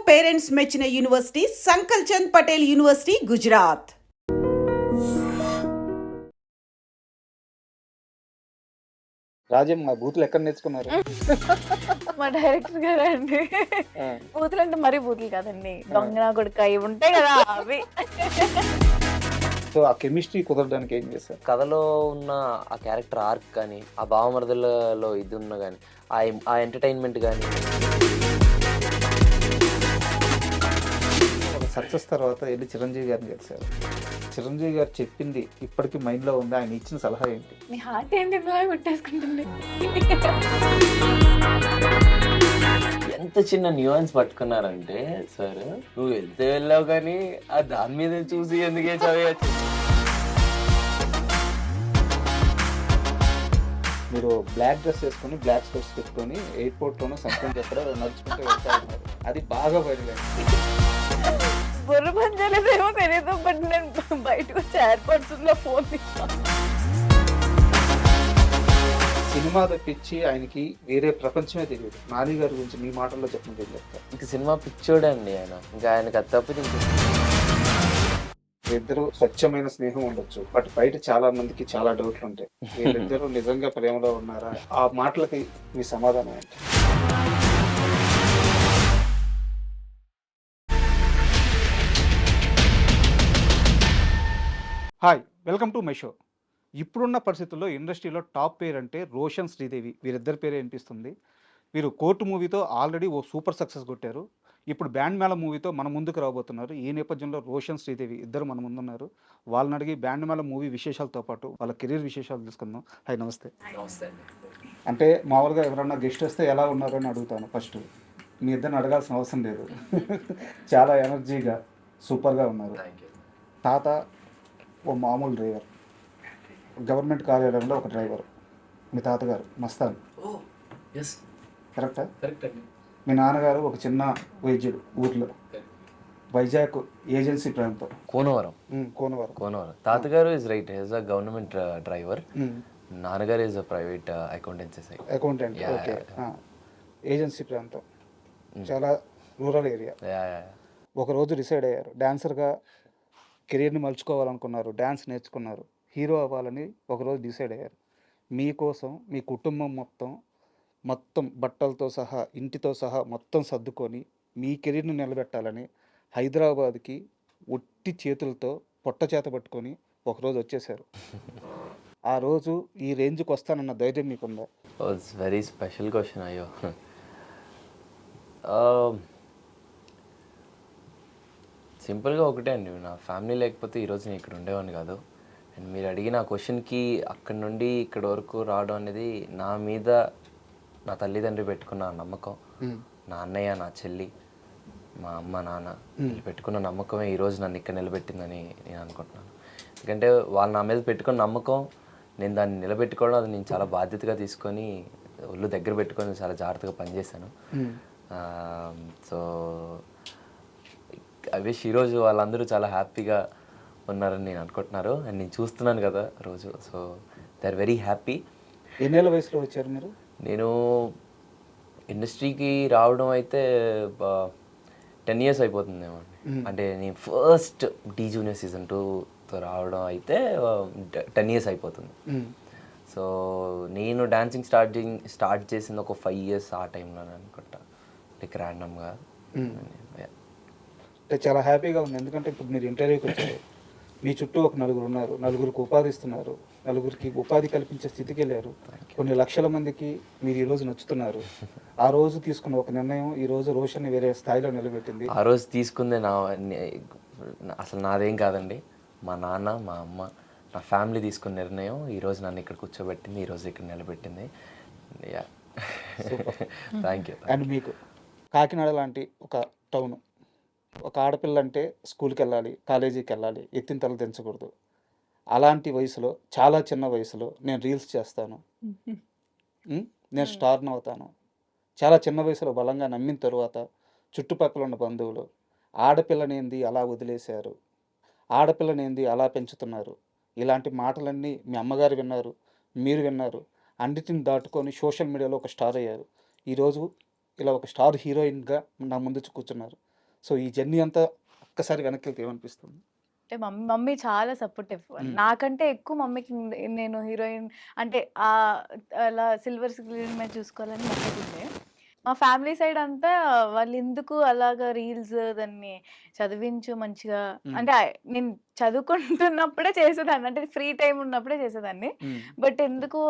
Parents మెచ్చిన university సంకల్ Chand Patel university, Gujarat. Rajam మా బూతులు ఎక్కడ నేర్చుకున్నారు? మా డైరెక్టర్ గారు అండి. బూతులు అంటే మరీ బూతులు కాదండి, దొంగ కొడుక ఇవి ఉంటాయి కదా అవి. సో ఆ కెమిస్ట్రీ కుదరడానికి ఏం చేస్తారు? కథలో ఉన్న ఆ క్యారెక్టర్ ఆర్క్ కానీ, ఆ భావమరదలలో ఇది ఉన్న కానీ, ఆ ఎంటర్టైన్మెంట్ కానీ. ఒక సక్సెస్ తర్వాత వెళ్ళి చిరంజీవి గారిని కలిశారు. చిరంజీవి గారు చెప్పింది ఇప్పటికీ మైండ్లో ఉంది. ఆయన ఇచ్చిన సలహా ఏంటి? మీ హార్ట్ ఏంటి ఇలా కొట్టేసుకుంటుంది? ఎంత చిన్న న్యూయాన్స్ పట్టుకున్నారంటే, సార్ నువ్వు వెళ్తే వెళ్ళావు కానీ ఆ దాని మీద చూసి ఎందుకే చదివచ్చు. మీరు బ్లాక్ డ్రెస్ వేసుకొని బ్లాక్ స్పెక్ట్స్ పెట్టుకొని ఎయిర్పోర్ట్లోనూ సంథింగ్ ఎక్కడ నడుచుకుంటూ వెళ్తా ఉన్నారు. అది బాగా బయటపడింది. బుర్ర పనిచేయలేదేమో తెలియదు, బట్ నేను బయటకు వచ్చి ఎయిర్పోర్ట్స్ లో ఫోన్ తీస్తాను. సినిమా తప్పించి ఆయనకి వేరే ప్రపంచమే తెలియదు. నాని గారి గురించి మీ మాటల్లో చెప్పండి చెప్తారు. ఇంక సినిమా పిచ్చోడే అండి ఆయన. ఇంకా ఆయనకు అది తప్పితే వీళ్ళిద్దరూ స్వచ్ఛమైన స్నేహం ఉండొచ్చు, బట్ బయట చాలా మందికి చాలా డౌట్లు ఉంటాయి. వీళ్ళిద్దరూ నిజంగా ప్రేమలో ఉన్నారా? ఆ మాటలకి మీ సమాధానం ఏంటి? Hi, welcome to my show. ఇప్పుడున్న పరిస్థితుల్లో ఇండస్ట్రీలో టాప్ పేరు అంటే రోషన్, శ్రీదేవి, వీరిద్దరి పేరే అనిపిస్తుంది. వీరు కోర్టు మూవీతో ఆల్రెడీ ఓ సూపర్ సక్సెస్ కొట్టారు. ఇప్పుడు బ్యాండ్ మేళ మూవీతో మన ముందుకు రాబోతున్నారు. ఈ నేపథ్యంలో రోషన్, శ్రీదేవి ఇద్దరు మన ముందున్నారు. వాళ్ళని అడిగి బ్యాండ్ మేళ మూవీ విశేషాలతో పాటు వాళ్ళ కెరీర్ విశేషాలు తీసుకుందాం. హాయ్, నమస్తే. అంటే మామూలుగా ఎవరన్నా గెస్ట్ వస్తే ఎలా ఉన్నారు అని అడుగుతాను ఫస్ట్. మీ ఇద్దరిని అడగాల్సిన అవసరం లేదు. చాలా ఎనర్జీగా సూపర్గా ఉన్నారు. తాత ఓ మామూలు డ్రైవర్, గవర్నమెంట్ కార్యాలయంలో ఒక డ్రైవర్. మీ తాతగారు మస్తాన్, కరెక్టా? మీ నాన్నగారు ఒక చిన్న వైద్యుడు ఊర్లో, వైజాగ్ ఏజెన్సీ ప్రాంతం, కోనవరం. తాతగారు is right, is a government driver. నాన్నగారు is a private accountant. Okay, agency ప్రాంతం, చాలా రూరల్ ఏరియా. ఒకరోజు డిసైడ్ అయ్యారు, డాన్సర్గా కెరీర్ని మలుచుకోవాలనుకున్నారు, డ్యాన్స్ నేర్చుకున్నారు, హీరో అవ్వాలని ఒకరోజు డిసైడ్ అయ్యారు. మీకోసం మీ కుటుంబం మొత్తం బట్టలతో సహా, ఇంటితో సహా మొత్తం సర్దుకొని మీ కెరీర్ని నిలబెట్టాలని హైదరాబాద్కి ఒట్టి చేతులతో పొట్ట చేత పట్టుకొని ఒకరోజు వచ్చేసారు. ఆ రోజు ఈ రేంజ్కి వస్తానన్న ధైర్యం మీకుందా? It's very special question. అయ్యో, సింపుల్గా ఒకటే అండి, నా ఫ్యామిలీ లేకపోతే ఈరోజు నేను ఇక్కడ ఉండేవాడిని కాదు. అండ్ మీరు అడిగిన ఆ క్వశ్చన్కి అక్కడి నుండి ఇక్కడ వరకు రావడం అనేది నా మీద నా తల్లిదండ్రులు పెట్టుకున్న నమ్మకం, నా అన్నయ్య, నా చెల్లి, మా అమ్మ, నాన్న పెట్టుకున్న నమ్మకమే ఈరోజు నన్ను ఇక్కడ నిలబెట్టిందని నేను అనుకుంటున్నాను. ఎందుకంటే వాళ్ళు నా మీద పెట్టుకున్న నమ్మకం, నేను దాన్ని నిలబెట్టుకోవడం, అది నేను చాలా బాధ్యతగా తీసుకొని ఒళ్ళు దగ్గర పెట్టుకొని చాలా జాగ్రత్తగా పనిచేశాను. సో ఐ విష్ ఈరోజు వాళ్ళందరూ చాలా హ్యాపీగా ఉన్నారని నేను అనుకుంటున్నారు. అండ్ నేను చూస్తున్నాను కదా రోజు, so they are very happy. ఎన్నేళ్ళ వయసులో వచ్చారు మీరు? నేను ఇండస్ట్రీకి రావడం అయితే 10 years అయిపోతుందేమో అండి. అంటే నేను ఫస్ట్ డి జూనియర్ సీజన్ 2తో రావడం అయితే 10 years అయిపోతుంది. సో నేను డాన్సింగ్ స్టార్ట్ చేసింది ఒక 5 years ఆ టైంలో అనుకుంటా, లైక్ ర్యాండమ్గా. చాలా హ్యాపీగా ఉంది, ఎందుకంటే ఇప్పుడు మీరు ఇంటర్వ్యూకి వచ్చారు, మీ చుట్టూ ఒక నలుగురు ఉన్నారు, నలుగురికి ఉపాధి ఇస్తున్నారు, నలుగురికి ఉపాధి కల్పించే స్థితికి వెళ్ళారు, కొన్ని లక్షల మందికి మీరు ఈరోజు నచ్చుతున్నారు. ఆ రోజు తీసుకున్న ఒక నిర్ణయం ఈరోజు రోషన్ని వేరే స్థాయిలో నిలబెట్టింది. ఆ రోజు తీసుకుందే అసలు నాదేం కాదండి, మా నాన్న, మా అమ్మ, నా ఫ్యామిలీ తీసుకున్న నిర్ణయం ఈరోజు నన్ను ఇక్కడ కూర్చోబెట్టింది, ఈరోజు ఇక్కడ నిలబెట్టింది. Yeah, thank you. అండ్ మీకు కాకినాడ లాంటి ఒక టౌన్, ఒక ఆడపిల్ల అంటే స్కూల్కి వెళ్ళాలి, కాలేజీకి వెళ్ళాలి, ఎత్తిన తల దించకూడదు. అలాంటి వయసులో, చాలా చిన్న వయసులో నేను రీల్స్ చేస్తాను, నేను స్టార్ని అవుతాను, చాలా చిన్న వయసులో బలంగా నమ్మిన తరువాత చుట్టుపక్కల ఉన్న బంధువులు ఆడపిల్లనేంది అలా వదిలేశారు, ఆడపిల్లనేంది అలా పెంచుతున్నారు, ఇలాంటి మాటలన్నీ మీ అమ్మగారు విన్నారు, మీరు విన్నారు. అన్నిటిని దాటుకొని సోషల్ మీడియాలో ఒక స్టార్ అయ్యారు. ఈరోజు ఇలా ఒక స్టార్ హీరోయిన్గా నా ముందు కూర్చున్నారు. సో ఈ జర్నీ అంతా ఒక్కసారి వెనక్కి వెళ్తే ఏమనిపిస్తుంది? అంటే మమ్మీ చాలా సపోర్టివ్. నాకంటే ఎక్కువ మమ్మీకి నేను హీరోయిన్ అంటే అలా సిల్వర్ స్క్రీన్ మీద చూసుకోవాలని మమ్మీకుండే. మా ఫ్యామిలీ సైడ్ అంతా వాళ్ళెందుకు అలాగా రీల్స్ దాన్ని చదివించు మంచిగా అంటే నేను చదువుకుంటున్నప్పుడే చేసేదాన్ని. అంటే ఫ్రీ టైమ్ ఉన్నప్పుడే చేసేదాన్ని. బట్ ఎందుకు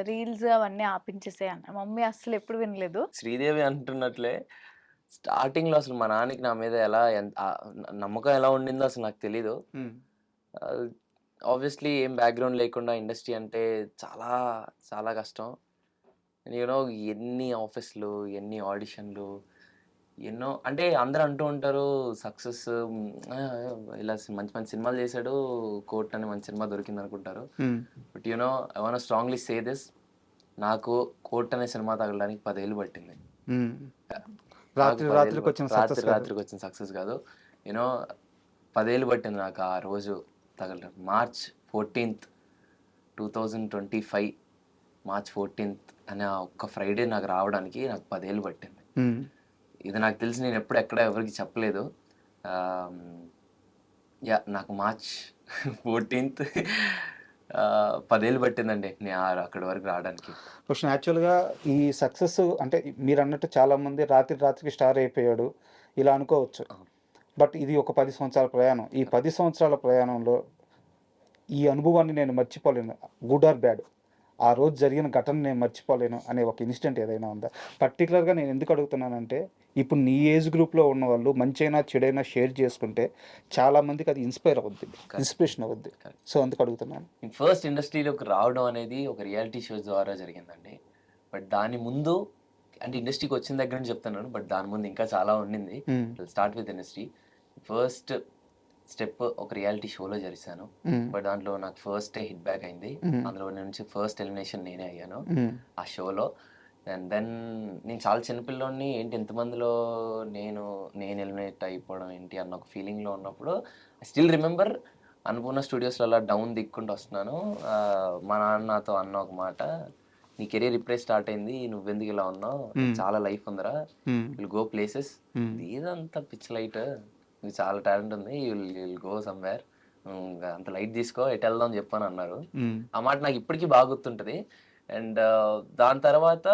రీల్స్ అవన్నీ ఆపించేసేయి అన్న. మమ్మీ అస్సలు ఎప్పుడు వినలేదు. శ్రీదేవి అంటున్నట్లే స్టార్టింగ్‌లో అసలు మా నాన్నకి నా మీద ఎలా నమ్మకం ఎలా ఉండిందో అసలు నాకు తెలీదు. ఆబ్వియస్లీ ఏం బ్యాక్‌గ్రౌండ్ లేకుండా ఇండస్ట్రీ అంటే చాలా చాలా కష్టం. ఎన్ని ఆఫీస్‌లు, ఎన్ని ఆడిషన్‌లు, ఎన్నో అంటే అందరూ అంటూ ఉంటారు సక్సెస్ ఇలా మంచి మంచి సినిమాలు చేశాడు, కోర్ట్ అనే మంచి సినిమా దొరికిందనుకుంటారు. But I want strongly say this, నాకు కోర్ట్ అనే సినిమా తగలడానికి 10 ఏళ్ళు పట్టింది. రాత్రికి వచ్చిన సక్సెస్ కాదు. 10 ఏళ్ళు పట్టింది నాకు ఆ రోజు తగలడం. మార్చ్ 14th 2025 మార్చ్ 14th అనే ఒక్క ఫ్రైడే నాకు రావడానికి నాకు 10 ఏళ్ళు పట్టింది. ఇది నాకు తెలిసి నేను ఎప్పుడు ఎక్కడ ఎవరికి చెప్పలేదు. నాకు మార్చ్ 14th 10 ఏళ్ళు పట్టిందండి నేను అక్కడి వరకు రావడానికి. క్వశ్చన్ యాక్చువల్గా ఈ సక్సెస్ అంటే మీరు అన్నట్టు చాలామంది రాత్రికి స్టార్ అయిపోయాడు ఇలా అనుకోవచ్చు. బట్ ఇది ఒక 10 సంవత్సరాల ప్రయాణం. ఈ 10 సంవత్సరాల ప్రయాణంలో ఈ అనుభవాన్ని నేను మర్చిపోలేను, గుడ్ ఆర్ బ్యాడ్. ఆ రోజు జరిగిన ఘటన నేను మర్చిపోలేను అనే ఒక ఇన్సిడెంట్ ఏదైనా ఉందా? పర్టికులర్గా నేను ఎందుకు అడుగుతున్నానంటే ఇప్పుడు నీ ఏజ్ గ్రూప్లో ఉన్న వాళ్ళు మంచైనా చెడైనా షేర్ చేసుకుంటే చాలామందికి అది ఇన్స్పిరేషన్ అవుద్ది. సో అందుకు అడుగుతున్నాను. ఫస్ట్ ఇండస్ట్రీలోకి రావడం అనేది ఒక రియాలిటీ షో ద్వారా జరిగిందండి. బట్ దాని ముందు అంటే ఇండస్ట్రీకి వచ్చిన దగ్గర నుంచి చెప్తున్నాను, బట్ దాని ముందు ఇంకా చాలా ఉండింది. Start with industry. First step ఒక రియాలిటీ షోలో జరిసాను. బట్ దాంట్లో నాకు ఫస్ట్ హిట్ బ్యాక్ అయింది. అందులో నుంచి ఫస్ట్ ఎలిమినేషన్ నేనే అయ్యాను ఆ షోలో. అండ్ దెన్ నేను చాలా చిన్నపిల్లోని ఏంటి ఎంతమందిలో నేను ఎలిమినేట్ అయిపోవడం ఏంటి అన్న ఒక ఫీలింగ్లో ఉన్నప్పుడు ఐ స్టిల్ రిమెంబర్ అన్నపూర్ణ స్టూడియోస్లో అలా డౌన్ దిక్కుంటూ వస్తున్నాను. మా నాన్న నాతో అన్న ఒక మాట, నీ కెరీర్ ఇప్పుడే స్టార్ట్ అయింది, నువ్వెందుకు ఇలా ఉన్నావు, చాలా లైఫ్ ఉందిరా, విల్ గో ప్లేసెస్, ఇదంతా పిచ్ లైట్, నీకు చాలా టాలెంట్ ఉంది, విల్ గో సమ్వేర్, అంత లైట్ తీసుకో, ఎటు వెళ్దాం అని చెప్పని అన్నారు. ఆ మాట నాకు ఇప్పటికీ బాగా గుర్తుంటుంది. అండ్ దాని తర్వాత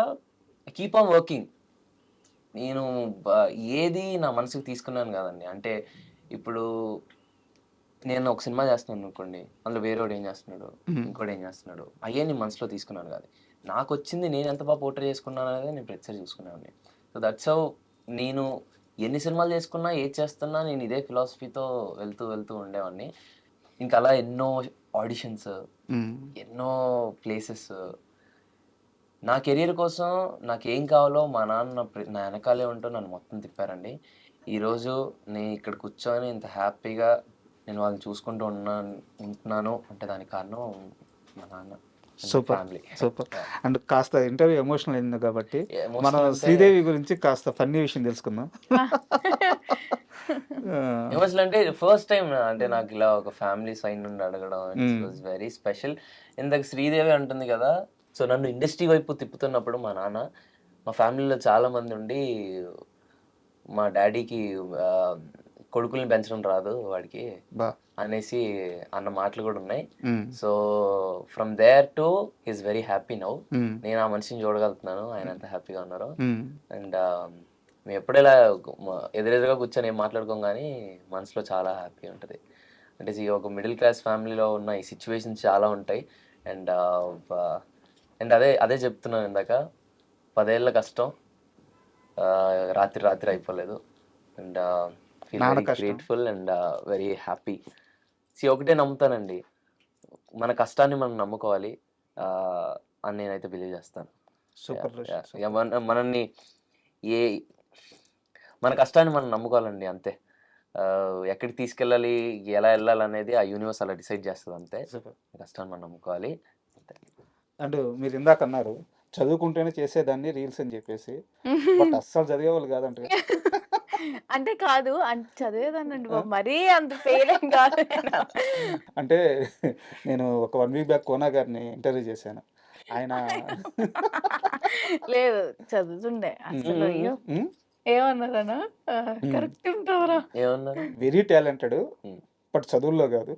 కీప్ ఆన్ వర్కింగ్. నేను ఏది నా మనసుకు తీసుకున్నాను కాదండి. అంటే ఇప్పుడు నేను ఒక సినిమా చేస్తున్నాను అనుకోండి, అందులో వేరేవాడు ఏం చేస్తున్నాడు, ఇంకోటి ఏం చేస్తున్నాడు, అయ్యే నేను మనసులో తీసుకున్నాను కాదు. నాకు వచ్చింది నేను ఎంత బాగా పోర్ట్రే చేసుకున్నాను అనేది నేను ప్రతిసారి చూసుకునేవాడిని. సో దట్స్ హౌ నేను ఎన్ని సినిమాలు చేసుకున్నా ఏది చేస్తున్నా నేను ఇదే ఫిలాసఫీతో వెళ్తూ ఉండేవాడిని. ఇంకా అలా ఎన్నో ఆడిషన్స్, ఎన్నో ప్లేసెస్. నా కెరీర్ కోసం నాకు ఏం కావాలో మా నాన్న నా వెనకాలే ఉంటూ నన్ను మొత్తం తిప్పారండి. ఈరోజు నేను ఇక్కడ కూర్చొని ఇంత హ్యాపీగా నేను వాళ్ళని చూసుకుంటూ ఉంటున్నాను అంటే దానికి కారణం మా నాన్న. సూపర్. అండ్ కాస్త ఇంటర్వ్యూ ఎమోషనల్ అయింది కాబట్టి మనం శ్రీదేవి గురించి కాస్త ఫన్నీ విషయం తెలుసుకుందాం. ఎమోషనల్ అంటే ఫస్ట్ టైం అంటే నాకు ఇలా ఒక ఫ్యామిలీ సైడ్ నుండి అడగడం వాజ్ వెరీ స్పెషల్. ఇందాక శ్రీదేవి అంటుంది కదా, సో నన్ను ఇండస్ట్రీ వైపు తిప్పుతున్నప్పుడు మా నాన్న, మా ఫ్యామిలీలో చాలా మంది ఉండి మా డాడీకి కొడుకుల్ని పెంచడం రాదు వాడికి అనేసి అన్న మాటలు కూడా ఉన్నాయి. So from there to he's very happy now. నేను ఆ మనిషిని చూడగలుగుతున్నాను, ఆయన ఎంత హ్యాపీగా ఉన్నారు. అండ్ మేము ఎప్పుడైనా ఎదురెదురుగా కూర్చొని ఏం మాట్లాడుకోం కానీ మనసులో చాలా హ్యాపీ ఉంటుంది. అంటే ఒక మిడిల్ క్లాస్ ఫ్యామిలీలో ఉన్న ఈ సిచ్యువేషన్స్ చాలా ఉంటాయి. అండ్ అదే చెప్తున్నాను ఇందాక, 10 ఏళ్ళ కష్టం రాత్రి అయిపోలేదు. And feel very grateful and very happy. ఒకటే నమ్ముతానండి, మన కష్టాన్ని మనం నమ్ముకోవాలి అని నేనైతే బిలీవ్ చేస్తాను. మనల్ని మన కష్టాన్ని మనం నమ్ముకోవాలండి, అంతే. ఎక్కడికి తీసుకెళ్ళాలి, ఎలా వెళ్ళాలి అనేది ఆ యూనివర్స్ అలా డిసైడ్ చేస్తుంది, అంతే. కష్టాన్ని మనం నమ్ముకోవాలి, అంతే. అండ్ మీరు ఇందాక అన్నారు చదువుకుంటేనే చేసేదాన్ని రీల్స్ అని చెప్పేసి, బట్ అస్సలు చదివేవాళ్ళు కాదంట. అంటే కాదు, అంటే చదివేదానండి, మరీ అంత ఫెయిల్ ఏం కాదు. అంటే నేను ఒక 1 వీక్ బ్యాక్ కోనా గారిని ఇంటర్వ్యూ చేశాను. ఆయన లేదు చదువుతుండే అసలు. ఏమన్నారనా? కరెక్ట్ ఉంటావురా. ఏమన్నారు? Very talented, um. బట్ చదువుల్లో కాదు.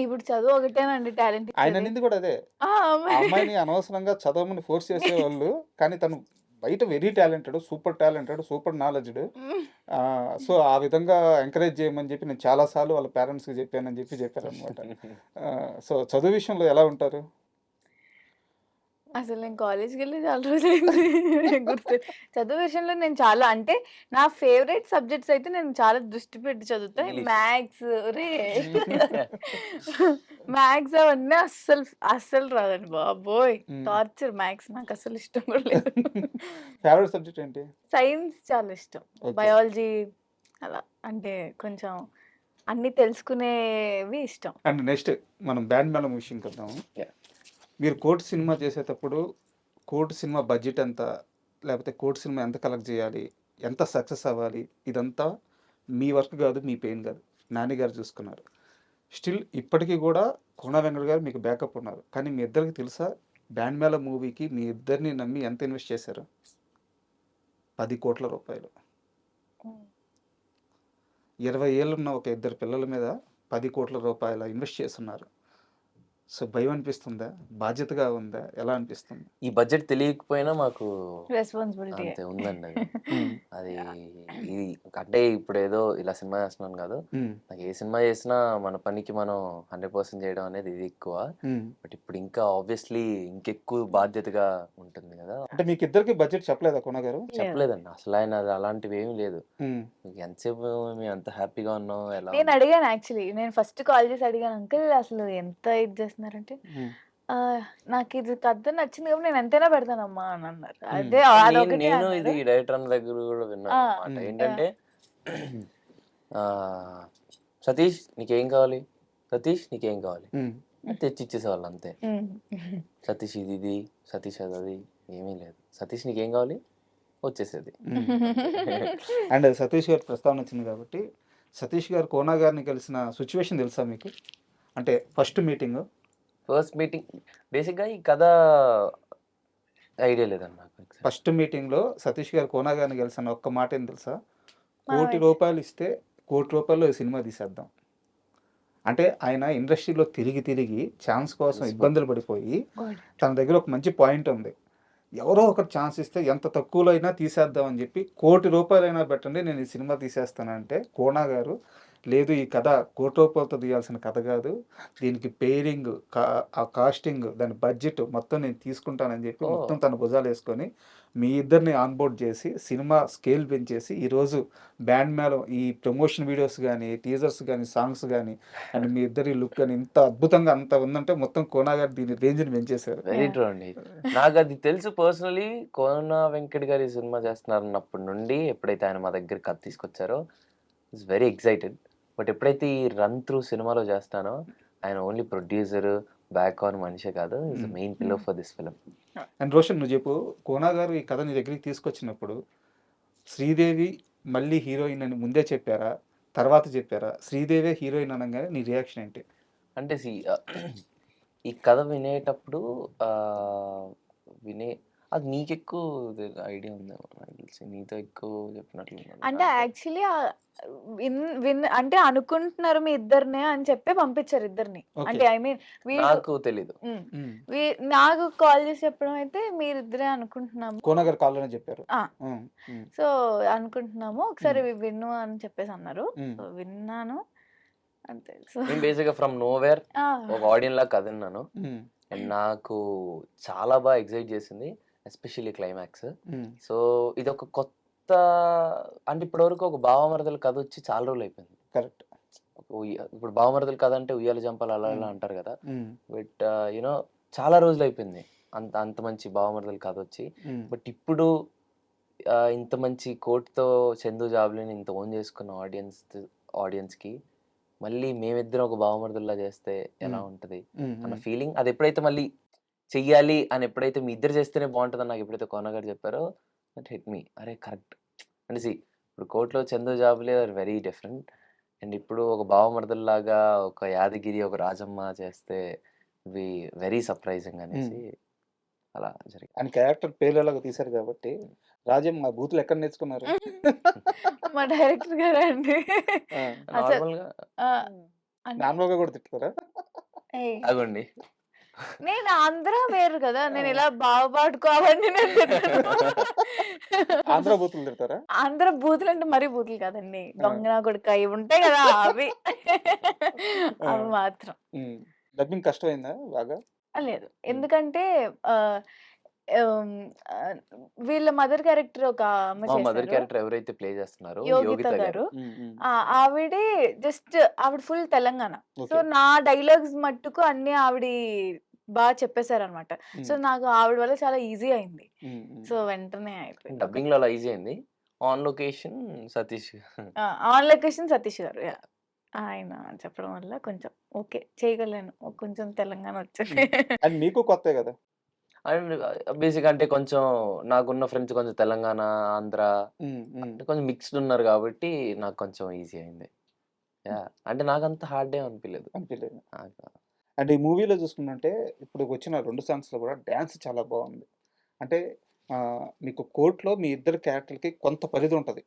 ఇప్పుడు చదువు ఒకటేనండి టాలెంట్ ఆయన ఇచ్చేది. అనింది కూడా అదే. ఆ ఆ అమ్మాయి అమ్మాయిని అనవసరంగా చదవమని ఫోర్స్ చేసేవాళ్ళు, కానీ తను బయట very talented, super talented, super knowledged. హ్మ్. సో ఆ విధంగా ఎంకరేజ్ చేయమని చెప్పి నేను చాలాసార్లు వాళ్ళ పేరెంట్స్కి చెప్పానని చెప్పి చెప్పారనమాట. సో చదువు విషయంలో ఎలా ఉంటారు? అసలు నేను కాలేజ్‌కెళ్ళి చాలా రోజులైంది. గుర్తు చదువు విషయంలో నేను చాలా అంటే నా ఫేవరెట్ సబ్జెక్ట్స్ అయితే నేను చాలా దృష్టి పెట్టి చదువుతా. ఇంగ్లీష్. మ్యాథ్స్ మ్యాథ్స్ అవన్నీ అస్సలు రాదండి బాబోయ్! టార్చర్ మ్యాథ్స్ నాకు అస్సలు ఇష్టం కూడా లేదు. ఫేవరెట్ సబ్జెక్ట్ ఏంటి? సైన్స్ చాలా ఇష్టం. ఓకే. బయాలజీ అలా అంటే కొంచెం అన్నీ తెలుసుకునేవి ఇష్టం. అండ్ నెక్స్ట్ మనం బ్యాండ్ మేళం విషయంకి వద్దాము. Yeah. మీరు కోర్టు సినిమా చేసేటప్పుడు కోర్టు సినిమా బడ్జెట్ ఎంత, లేకపోతే కోర్టు సినిమా ఎంత కలెక్ట్ చేయాలి, ఎంత సక్సెస్ అవ్వాలి, ఇదంతా మీ వర్క్ కాదు, మీ పెయిన్ కాదు, నాని గారు చూసుకున్నారు. స్టిల్ ఇప్పటికీ కూడా కోన వెంకట గారు మీకు బ్యాకప్ ఉన్నారు. కానీ మీ ఇద్దరికి తెలుసా బ్యాండ్ మేళ మూవీకి మీ ఇద్దరిని నమ్మి ఎంత ఇన్వెస్ట్ చేశారు? 10 కోట్ల రూపాయలు. 20 ఏళ్ళున్న ఒక ఇద్దరు పిల్లల మీద 10 కోట్ల రూపాయల ఇన్వెస్ట్ చేస్తున్నారు. సో భయం అనిపిస్తుందా, బాధ్యతగా ఉందా, ఎలా అనిపిస్తుంది? ఈ బడ్జెట్ తెలియకపోయినా మాకు రెస్పాన్సిబిలిటీ. అంతే ఉందండి అది. అది ఇది అంటే ఇప్పుడు ఏదో ఇలా సినిమా చేస్తున్నాను కాదు, నాకు ఏ సినిమా చేసినా మన పనికి మనం 100% చేయడం అనేది ఇది ఎక్కువ. బట్ ఇప్పుడు ఇంకా ఆబ్వియస్లీ ఇంకెక్కువ బాధ్యతగా ఉంటుంది కదా. అంటే మీకు ఇద్దరికి బడ్జెట్ చెప్పలేదా కోన గారు? చెప్పలేదండి అసలు, ఆయన అది అలాంటివి ఏమీ లేదు. మీకు ఎంతసేపు మేము ఎంత హ్యాపీగా ఉన్నాం, ఎలా నేను అడిగాను యాక్చువల్లీ. నేను ఫస్ట్ కాల్ చేసి అడిగాను, అంకుల్ అసలు ఎంత ఇది చేస్తున్నారంటే, నాకు ఇది కథ నచ్చింది కాబట్టి నేను ఎంతైనా పెడతానమ్మా అని అన్నారు. అదే అదొకటే నేను అన్నారు. ఇది డైరెక్టర్ అన్న దగ్గర కూడా విన్నాను అనమాట. ఏంటంటే ఆ, సతీష్ నీకేం కావాలి, సతీష్ నీకేం కావాలి తెచ్చి ఇచ్చేసేవాళ్ళు అంతే. సతీష్ ఇది సతీష్ అది ఏమీ లేదు. సతీష్ నీకేం కావాలి వచ్చేసేది. అండ్ సతీష్ గారి ప్రస్తావన వచ్చింది కాబట్టి, సతీష్ గారు కోన గారిని కలిసిన సిచ్యువేషన్ తెలుసా మీకు? అంటే ఫస్ట్ మీటింగ్ బేసిక్గా ఈ కథ ఐడియా లేదండి నాకు. ఫస్ట్ మీటింగ్లో సతీష్ గారు కోన గారిని కలిసిన ఒక్క మాట ఏం తెలుసా? మనం 1 కోటి రూపాయలు ఇస్తే 1 కోటి రూపాయల్లో ఈ సినిమా తీసేద్దాం. అంటే ఆయన ఇండస్ట్రీలో తిరిగి ఛాన్స్ కోసం ఇబ్బందులు పడిపోయి తన దగ్గర ఒక మంచి పాయింట్ ఉంది. ఎవరో ఒకరు ఛాన్స్ ఇస్తే ఎంత తక్కువలో అయినా తీసేద్దామని చెప్పి 1 కోటి రూపాయలైనా పెట్టండి నేను ఈ సినిమా తీసేస్తానంటే, కోన గారు లేదు ఈ కథ 1 కోటి రూపాయలతో తీయాల్సిన కథ కాదు, దీనికి పేరింగ్, ఆ కాస్టింగ్, దాని బడ్జెట్ మొత్తం నేను తీసుకుంటానని చెప్పి మొత్తం తన భుజాలు వేసుకొని మీ ఇద్దరిని ఆన్బోర్డ్ చేసి సినిమా స్కేల్ పెంచేసి ఈరోజు బ్యాండ్ మేళం ఈ ప్రమోషన్ వీడియోస్ కానీ, టీజర్స్ కానీ, సాంగ్స్ కానీ అండ్ మీ ఇద్దరి లుక్ కానీ ఇంత అద్భుతంగా అంత ఉందంటే మొత్తం కోన గారు దీని రేంజ్ని పెంచేశారు. వెరీ ట్రూ అండి. నాకు అది తెలుసు పర్సనలీ. కోన వెంకట్ గారు ఈ సినిమా చేస్తున్నారన్నప్పటి నుండి ఎప్పుడైతే ఆయన మా దగ్గర కథ తీసుకొచ్చారో ఇట్స్ వెరీ ఎక్సైటెడ్. బట్ ఎప్పుడైతే ఈ రన్ త్రూ సినిమాలో చేస్తానో ఆయన ఓన్లీ ప్రొడ్యూసర్ బ్యాక్ ఆన్ మనిషే కాదు, is the main pillar for this film. And Roshan నువ్వు చెప్పు, కోన గారు ఈ కథ నీ దగ్గరికి తీసుకొచ్చినప్పుడు శ్రీదేవి మళ్ళీ హీరోయిన్ అని ముందే చెప్పారా, తర్వాత చెప్పారా? శ్రీదేవే హీరోయిన్ అనగానే నీ రియాక్షన్ ఏంటి? అంటే ఈ కథ వినేటప్పుడు అది నీకెక్కువ ఐడియా ఉందేమో నాకు తెలిసి, నీతో ఎక్కువ చెప్పినట్లు అంటే యాక్చువల్లీ అంటే అనుకుంటున్నారు మీ ఇద్దరినే అని చెప్పి పంపించారు ఇద్దరిని. అంటే ఐ మీన్ నాకు తెలీదు. నాకు కాల్ చేసి చెప్పడం అయితే మీరిద్దరే అనుకుంటున్నాము, కోన గారు కాల్లోనే చెప్పారు. సో అనుకుంటున్నాము ఒకసారి విన్ను అని చెప్పేసి అన్నారు. సో విన్నాను అంతే. సో నేను బేసిక్గా ఫ్రమ్ నోవేర్ ఒక ఆడియన్ లా కథ విన్నాను. అండ్ నాకు చాలా బాగా ఎక్సైట్ చేసింది, ఎస్పెషల్లీ క్లైమాక్స్. సో ఇది ఒక కొత్త, అంటే ఇప్పటివరకు ఒక భావమరదల కథ వచ్చి చాలా రోజులు అయిపోయింది. కరెక్ట్. ఇప్పుడు భావమరదల కథ అంటే ఉయ్యాల జంపాలు అలా ఇలా అంటారు కదా, బట్ యూనో చాలా రోజులు అయిపోయింది అంత మంచి భావమరదల కథ వచ్చి. బట్ ఇప్పుడు ఇంత మంచి కోట్తో చందు జాబ్లీని ఇంత ఓన్ చేసుకున్న ఆడియన్స్కి మళ్ళీ మేమిద్దరం ఒక భావమరదల్లా చేస్తే ఎలా ఉంటుంది అన్న ఫీలింగ్, అది ఎప్పుడైతే మళ్ళీ చెయ్యాలి అని ఎప్పుడైతే మీ ఇద్దరు చేస్తేనే బాగుంటుందని నాకు ఎప్పుడైతే కోన గారు చెప్పారో దట్ హిట్ మీ. అరే కరెక్ట్ అంటే ఇప్పుడు కోర్టులో చందు జాబులే ఆర్ వెరీ డిఫరెంట్, అండ్ ఇప్పుడు ఒక భావమరదల్లాగా ఒక యాదగిరి ఒక రాజమ్మ చేస్తే వి వెరీ సర్ప్రైజింగ్ అనేసి అలా జరిగింది. ఆయన క్యారెక్టర్ పేర్లలాగా తీశారు కాబట్టి రాజం మా బూతులు ఎక్కడ నేర్చుకున్నారు? మా డైరెక్టర్ గారే అండి. ఆ! అసలు నార్మల్‌గా అంటే నార్మల్‌గా కూడా తిట్టుకోరా? ఏయ్! ఆగండి. నేను ఆంధ్ర వేరు కదా! నేను ఇలా బావపాడుకో అవన్నీ నేను తిట్టను. ఆంధ్ర బూతులు తిడతారా? ఆంధ్ర బూతులంటే మరీ బూతులు కాదండి. ఆ! దొంగ నా కొడుకా ఇవి ఉంటాయి కదా! అవి. ఆ! అవి మాత్రం. హ్మ్. డబ్బింగ్ కష్టమైందా బాగా? లేదు. హ్మ్. ఎందుకంటే ఆహ్, హ్మ్. ఆహ్, వీళ్ళ మదర్ క్యారెక్టర్ ఒక ఆమె మా మదర్ చేశారు. క్యారెక్టర్ ఎవరైతే ప్లే చేస్తున్నారో యోగిత యోగిత గారు. గారు. హ్మ్. హ్మ్. ఆవిడే జస్ట్ ఆవిడ ఫుల్ తెలంగాణ. So, okay. నా డైలాగ్స్ మట్టుకు అన్నీ ఆవిడి చెప్పేసారనమాట. సో, హ్మ్. నాకు ఆవిడ వల్ల చాలా ఈజీ అయింది. హ్మ్. హ్మ్. సో, వెంటనే అయిపోయింది. డబ్బింగ్‌లో అలా ఈజీ అయింది. On location Satish. ఆ! ఆన్ లొకేషన్ సతీష్ గారు. యాహ్! ఆయన చెప్పడం వల్ల కొంచెం ఓకే. చేయగలను. కొంచెం తెలంగాణ వచ్చింది. హ్మ్. అండ్ మీకు కొత్తే గదా! అండ్ బేసిక్‌గా అంటే కొంచెం నాకున్న ఫ్రెండ్స్ కొంచెం తెలంగాణ, ఆంధ్ర హ్మ్. హ్మ్. అంటే కొంచెం మిక్స్డ్ ఉన్నారు కాబట్టి నాకు కొంచెం ఈజీ అయింది. యాహ్! అంటే నాకంత హార్డ్ ఏం అనిపియలేదు. అనిపియలేదు. నాకు అండ్ ఈ మూవీలో చూసుకున్నట్టే ఇప్పుడు వచ్చిన 2 సాంగ్స్‌లో కూడా డాన్స్ చాలా బావుంది. అంటే మీకు కోర్ట్‌లో మీ ఇద్దరి క్యారెక్టర్‌లకి కొంత పరిధి ఉంటది.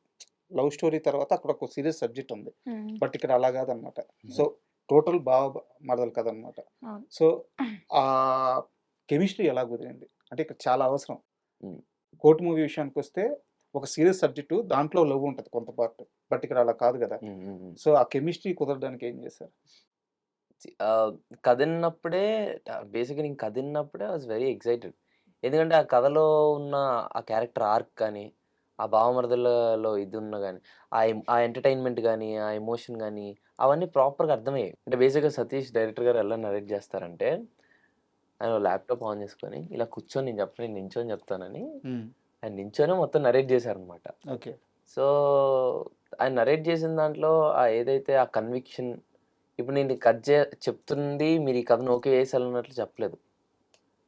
లవ్ స్టోరీ తర్వాత అక్కడ ఒక సీరియస్ సబ్జెక్ట్ ఉంది. హ్మ్. బట్ ఇక్కడ అలా కాదనమాట. సో, హ్మ్. టోటల్ బావ మరదలు కథనమాట. అవును. సో, ఆహ్, కెమిస్ట్రీ ఎలా కుదిరింది? అంటే ఇక్కడ చాలా అవసరం. హ్మ్. కోర్ట్ మూవీ విషయానికొస్తే ఒక సీరియస్ సబ్జెక్టు దాంట్లో లవ్ ఉంటది కొంత పార్ట్. బట్ ఇక్కడ అలా కాదు గదా! హ్మ్. హ్మ్. హ్మ్. సో, ఆ కెమిస్ట్రీ కుదరడానికి ఏం చేశారు? ఆహ్, కథిన్నప్పుడే బేసిక్‌గా నేను కథిన్నప్పుడే ఐ వాస్ వెరీ ఎక్సైటెడ్. ఎందుకంటే ఆ కథలో ఉన్న ఆ క్యారెక్టర్ ఆర్క్ కానీ, ఆ భావమరదలలో ఇది ఉన్న గాని, ఆ ఎంటర్‌టైన్‌మెంట్ గాని, ఆ ఎమోషన్ గాని అవన్నీ ప్రాపర్‌గా అర్థమయ్యాయి. అంటే బేసిక్‌గా సతీష్ డైరెక్టర్ గారు ఎలా నరేట్ చేస్తారంటే, ఆయన ల్యాప్‌టాప్ ఆన్ చేసుకొని ఇలా కూర్చొని నేను చెప్పను, నేను నించొని చెప్తానని హ్మ్. ఆయన నించొనే మొత్తం నరేట్ చేశారనమాట. ఓకే. సో, ఆయన నరేట్ చేసిన దాంట్లో ఏదైతే ఆ కన్విక్షన్ ఇప్పుడు నేను చెప్తుంది మీరు ఈ కథను ఓకే చేసేయాలన్నట్లు చెప్పలేదు.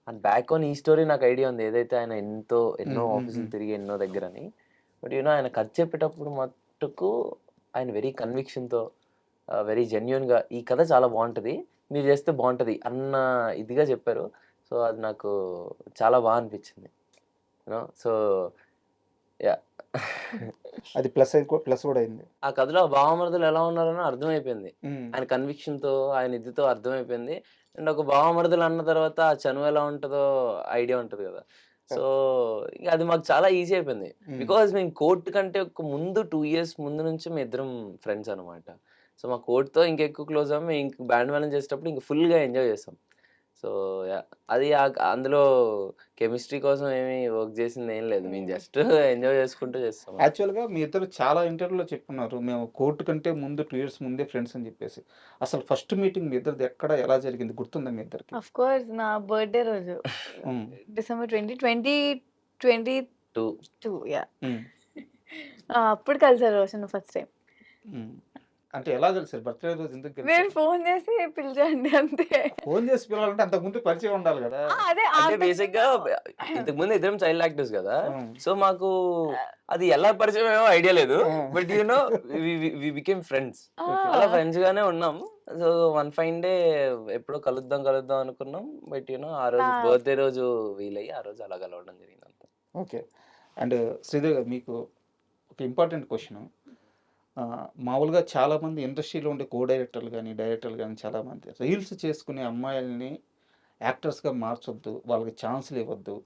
అండ్ బ్యాక్ ఆన్ ఈ స్టోరీ నాకు ఐడియా ఉంది. ఏదైతే ఆయన ఎన్నో హ్మ్. హ్మ్. ఆఫీసులు హ్మ్. తిరిగి ఎన్నో దగ్గరని. బట్ ఆయన కథ చెప్పేటప్పుడు మట్టుకు ఆయన వెరీ కన్విక్షన్‌తో వెరీ జెన్యూన్‌గా ఈ కథ చాలా బావుంటది. మీరు చేస్తే బావుంటది అన్న ఇదిగా చెప్పారు. సో, అది నాకు చాలా అనిపించింది. So, yeah! అది ప్లస్ కూడా అయింది. ఆ కథలో ఆ భావమరుదులు ఎలా ఉన్నారని అర్థమైపోయింది. హ్మ్. ఆయన కన్విక్షన్‌తో, ఆయన ఇదితో అర్థమైపోయింది. అండ్ ఒక భావమరుదులు అన్న తర్వాత ఆ చనువు ఎలా ఉంటదో ఐడియా ఉంటది గదా! So, correct. ఇగ అది మాకు చాలా ఈజీ అయిపోయింది. హ్మ్. బికాజ్ మేము కోర్ట్ కంటే ఒక ముందు 2 ఇయర్స్ ముందు నుంచి మేమిద్దరం ఫ్రెండ్స్ అనమాట. సో, మా కోర్ట్‌తో ఇంకెక్కువ క్లోజ్ అయ్యాం. మేము ఇంక బ్యాండ్ మేళం చేసేటప్పుడు ఇంక ఫుల్‌గా ఎంజాయ్ చేసాం. So, yeah! అది అందులో కెమిస్ట్రీ కోసం ఏమి వర్క్ చేసిందేం లేదు. మేము జస్ట్ ఎంజాయ్ చేసుకుంటూ చేస్తాం అంతే. యాక్చువల్‌గా మీ ఇద్దరు చాలా ఇంటర్వ్యూలో చెప్పున్నారు. మేము కోర్ట్ కంటే ముందు 2 ఇయర్స్ ముందే ఫ్రెండ్స్ అని చెప్పేసి. అసలు ఫస్ట్ మీటింగ్ మీ ఇద్దరిది ఎక్కడ, ఎలా జరిగింది గుర్తుందా మీ ఇద్దరికి? ఆఫ్‌కోర్స్ నా బర్త్‌డే రోజు. హ్మ్. December 2022 yeah! హ్మ్. అప్పుడు కలిసారు రోషన్ ఫస్ట్ టైమ్. హ్మ్. అంటే ఎలా కలిసారు? బర్త్‌డే రోజు ఎందుకు నేను కలిసారు? ఫోను చేసి పిలిచండి అంతే. ఫోను చేసి పిలవాలంటే అంతకుముందు పరిచయం ఉండాలి గదా! అదే అంటే అంతకుముందు బేసిక్‌గా ఇంతకుముందు ఇద్దరం చైల్డ్ యాక్టర్స్ గదా! హ్మ్. సో, మాకు అది ఎలా పరిచయమయ్యామో ఐడియా లేదు. ఆ! But we became friends. Okay. అలా ఆ! ఫ్రెండ్స్‌గానే ఉన్నాం. సో, వన్ ఫైన్ డే ఎప్పుడో కలుద్దాం అనుకున్నాం. బట్ ఆ నా రోజు బర్త్‌డే రోజు వీలయ్యి ఆ రోజు అలా కలవడం జరిగిందంతే. ఓకే. అండ్ శ్రీదేవి గారు మీకు ఒక ఇంపార్టెంట్ క్వెషను. మామూలుగా చాలామంది ఇండస్ట్రీలో ఉండే డైరెక్టర్లు గాని, డైరెక్టర్లు గాని చాలామంది రీల్స్ చేసుకునే అమ్మాయిల్ని యాక్టర్స్‌గా మార్చొద్దు. వాళ్ళకి ఛాన్స్‌లు ఇవ్వద్దు.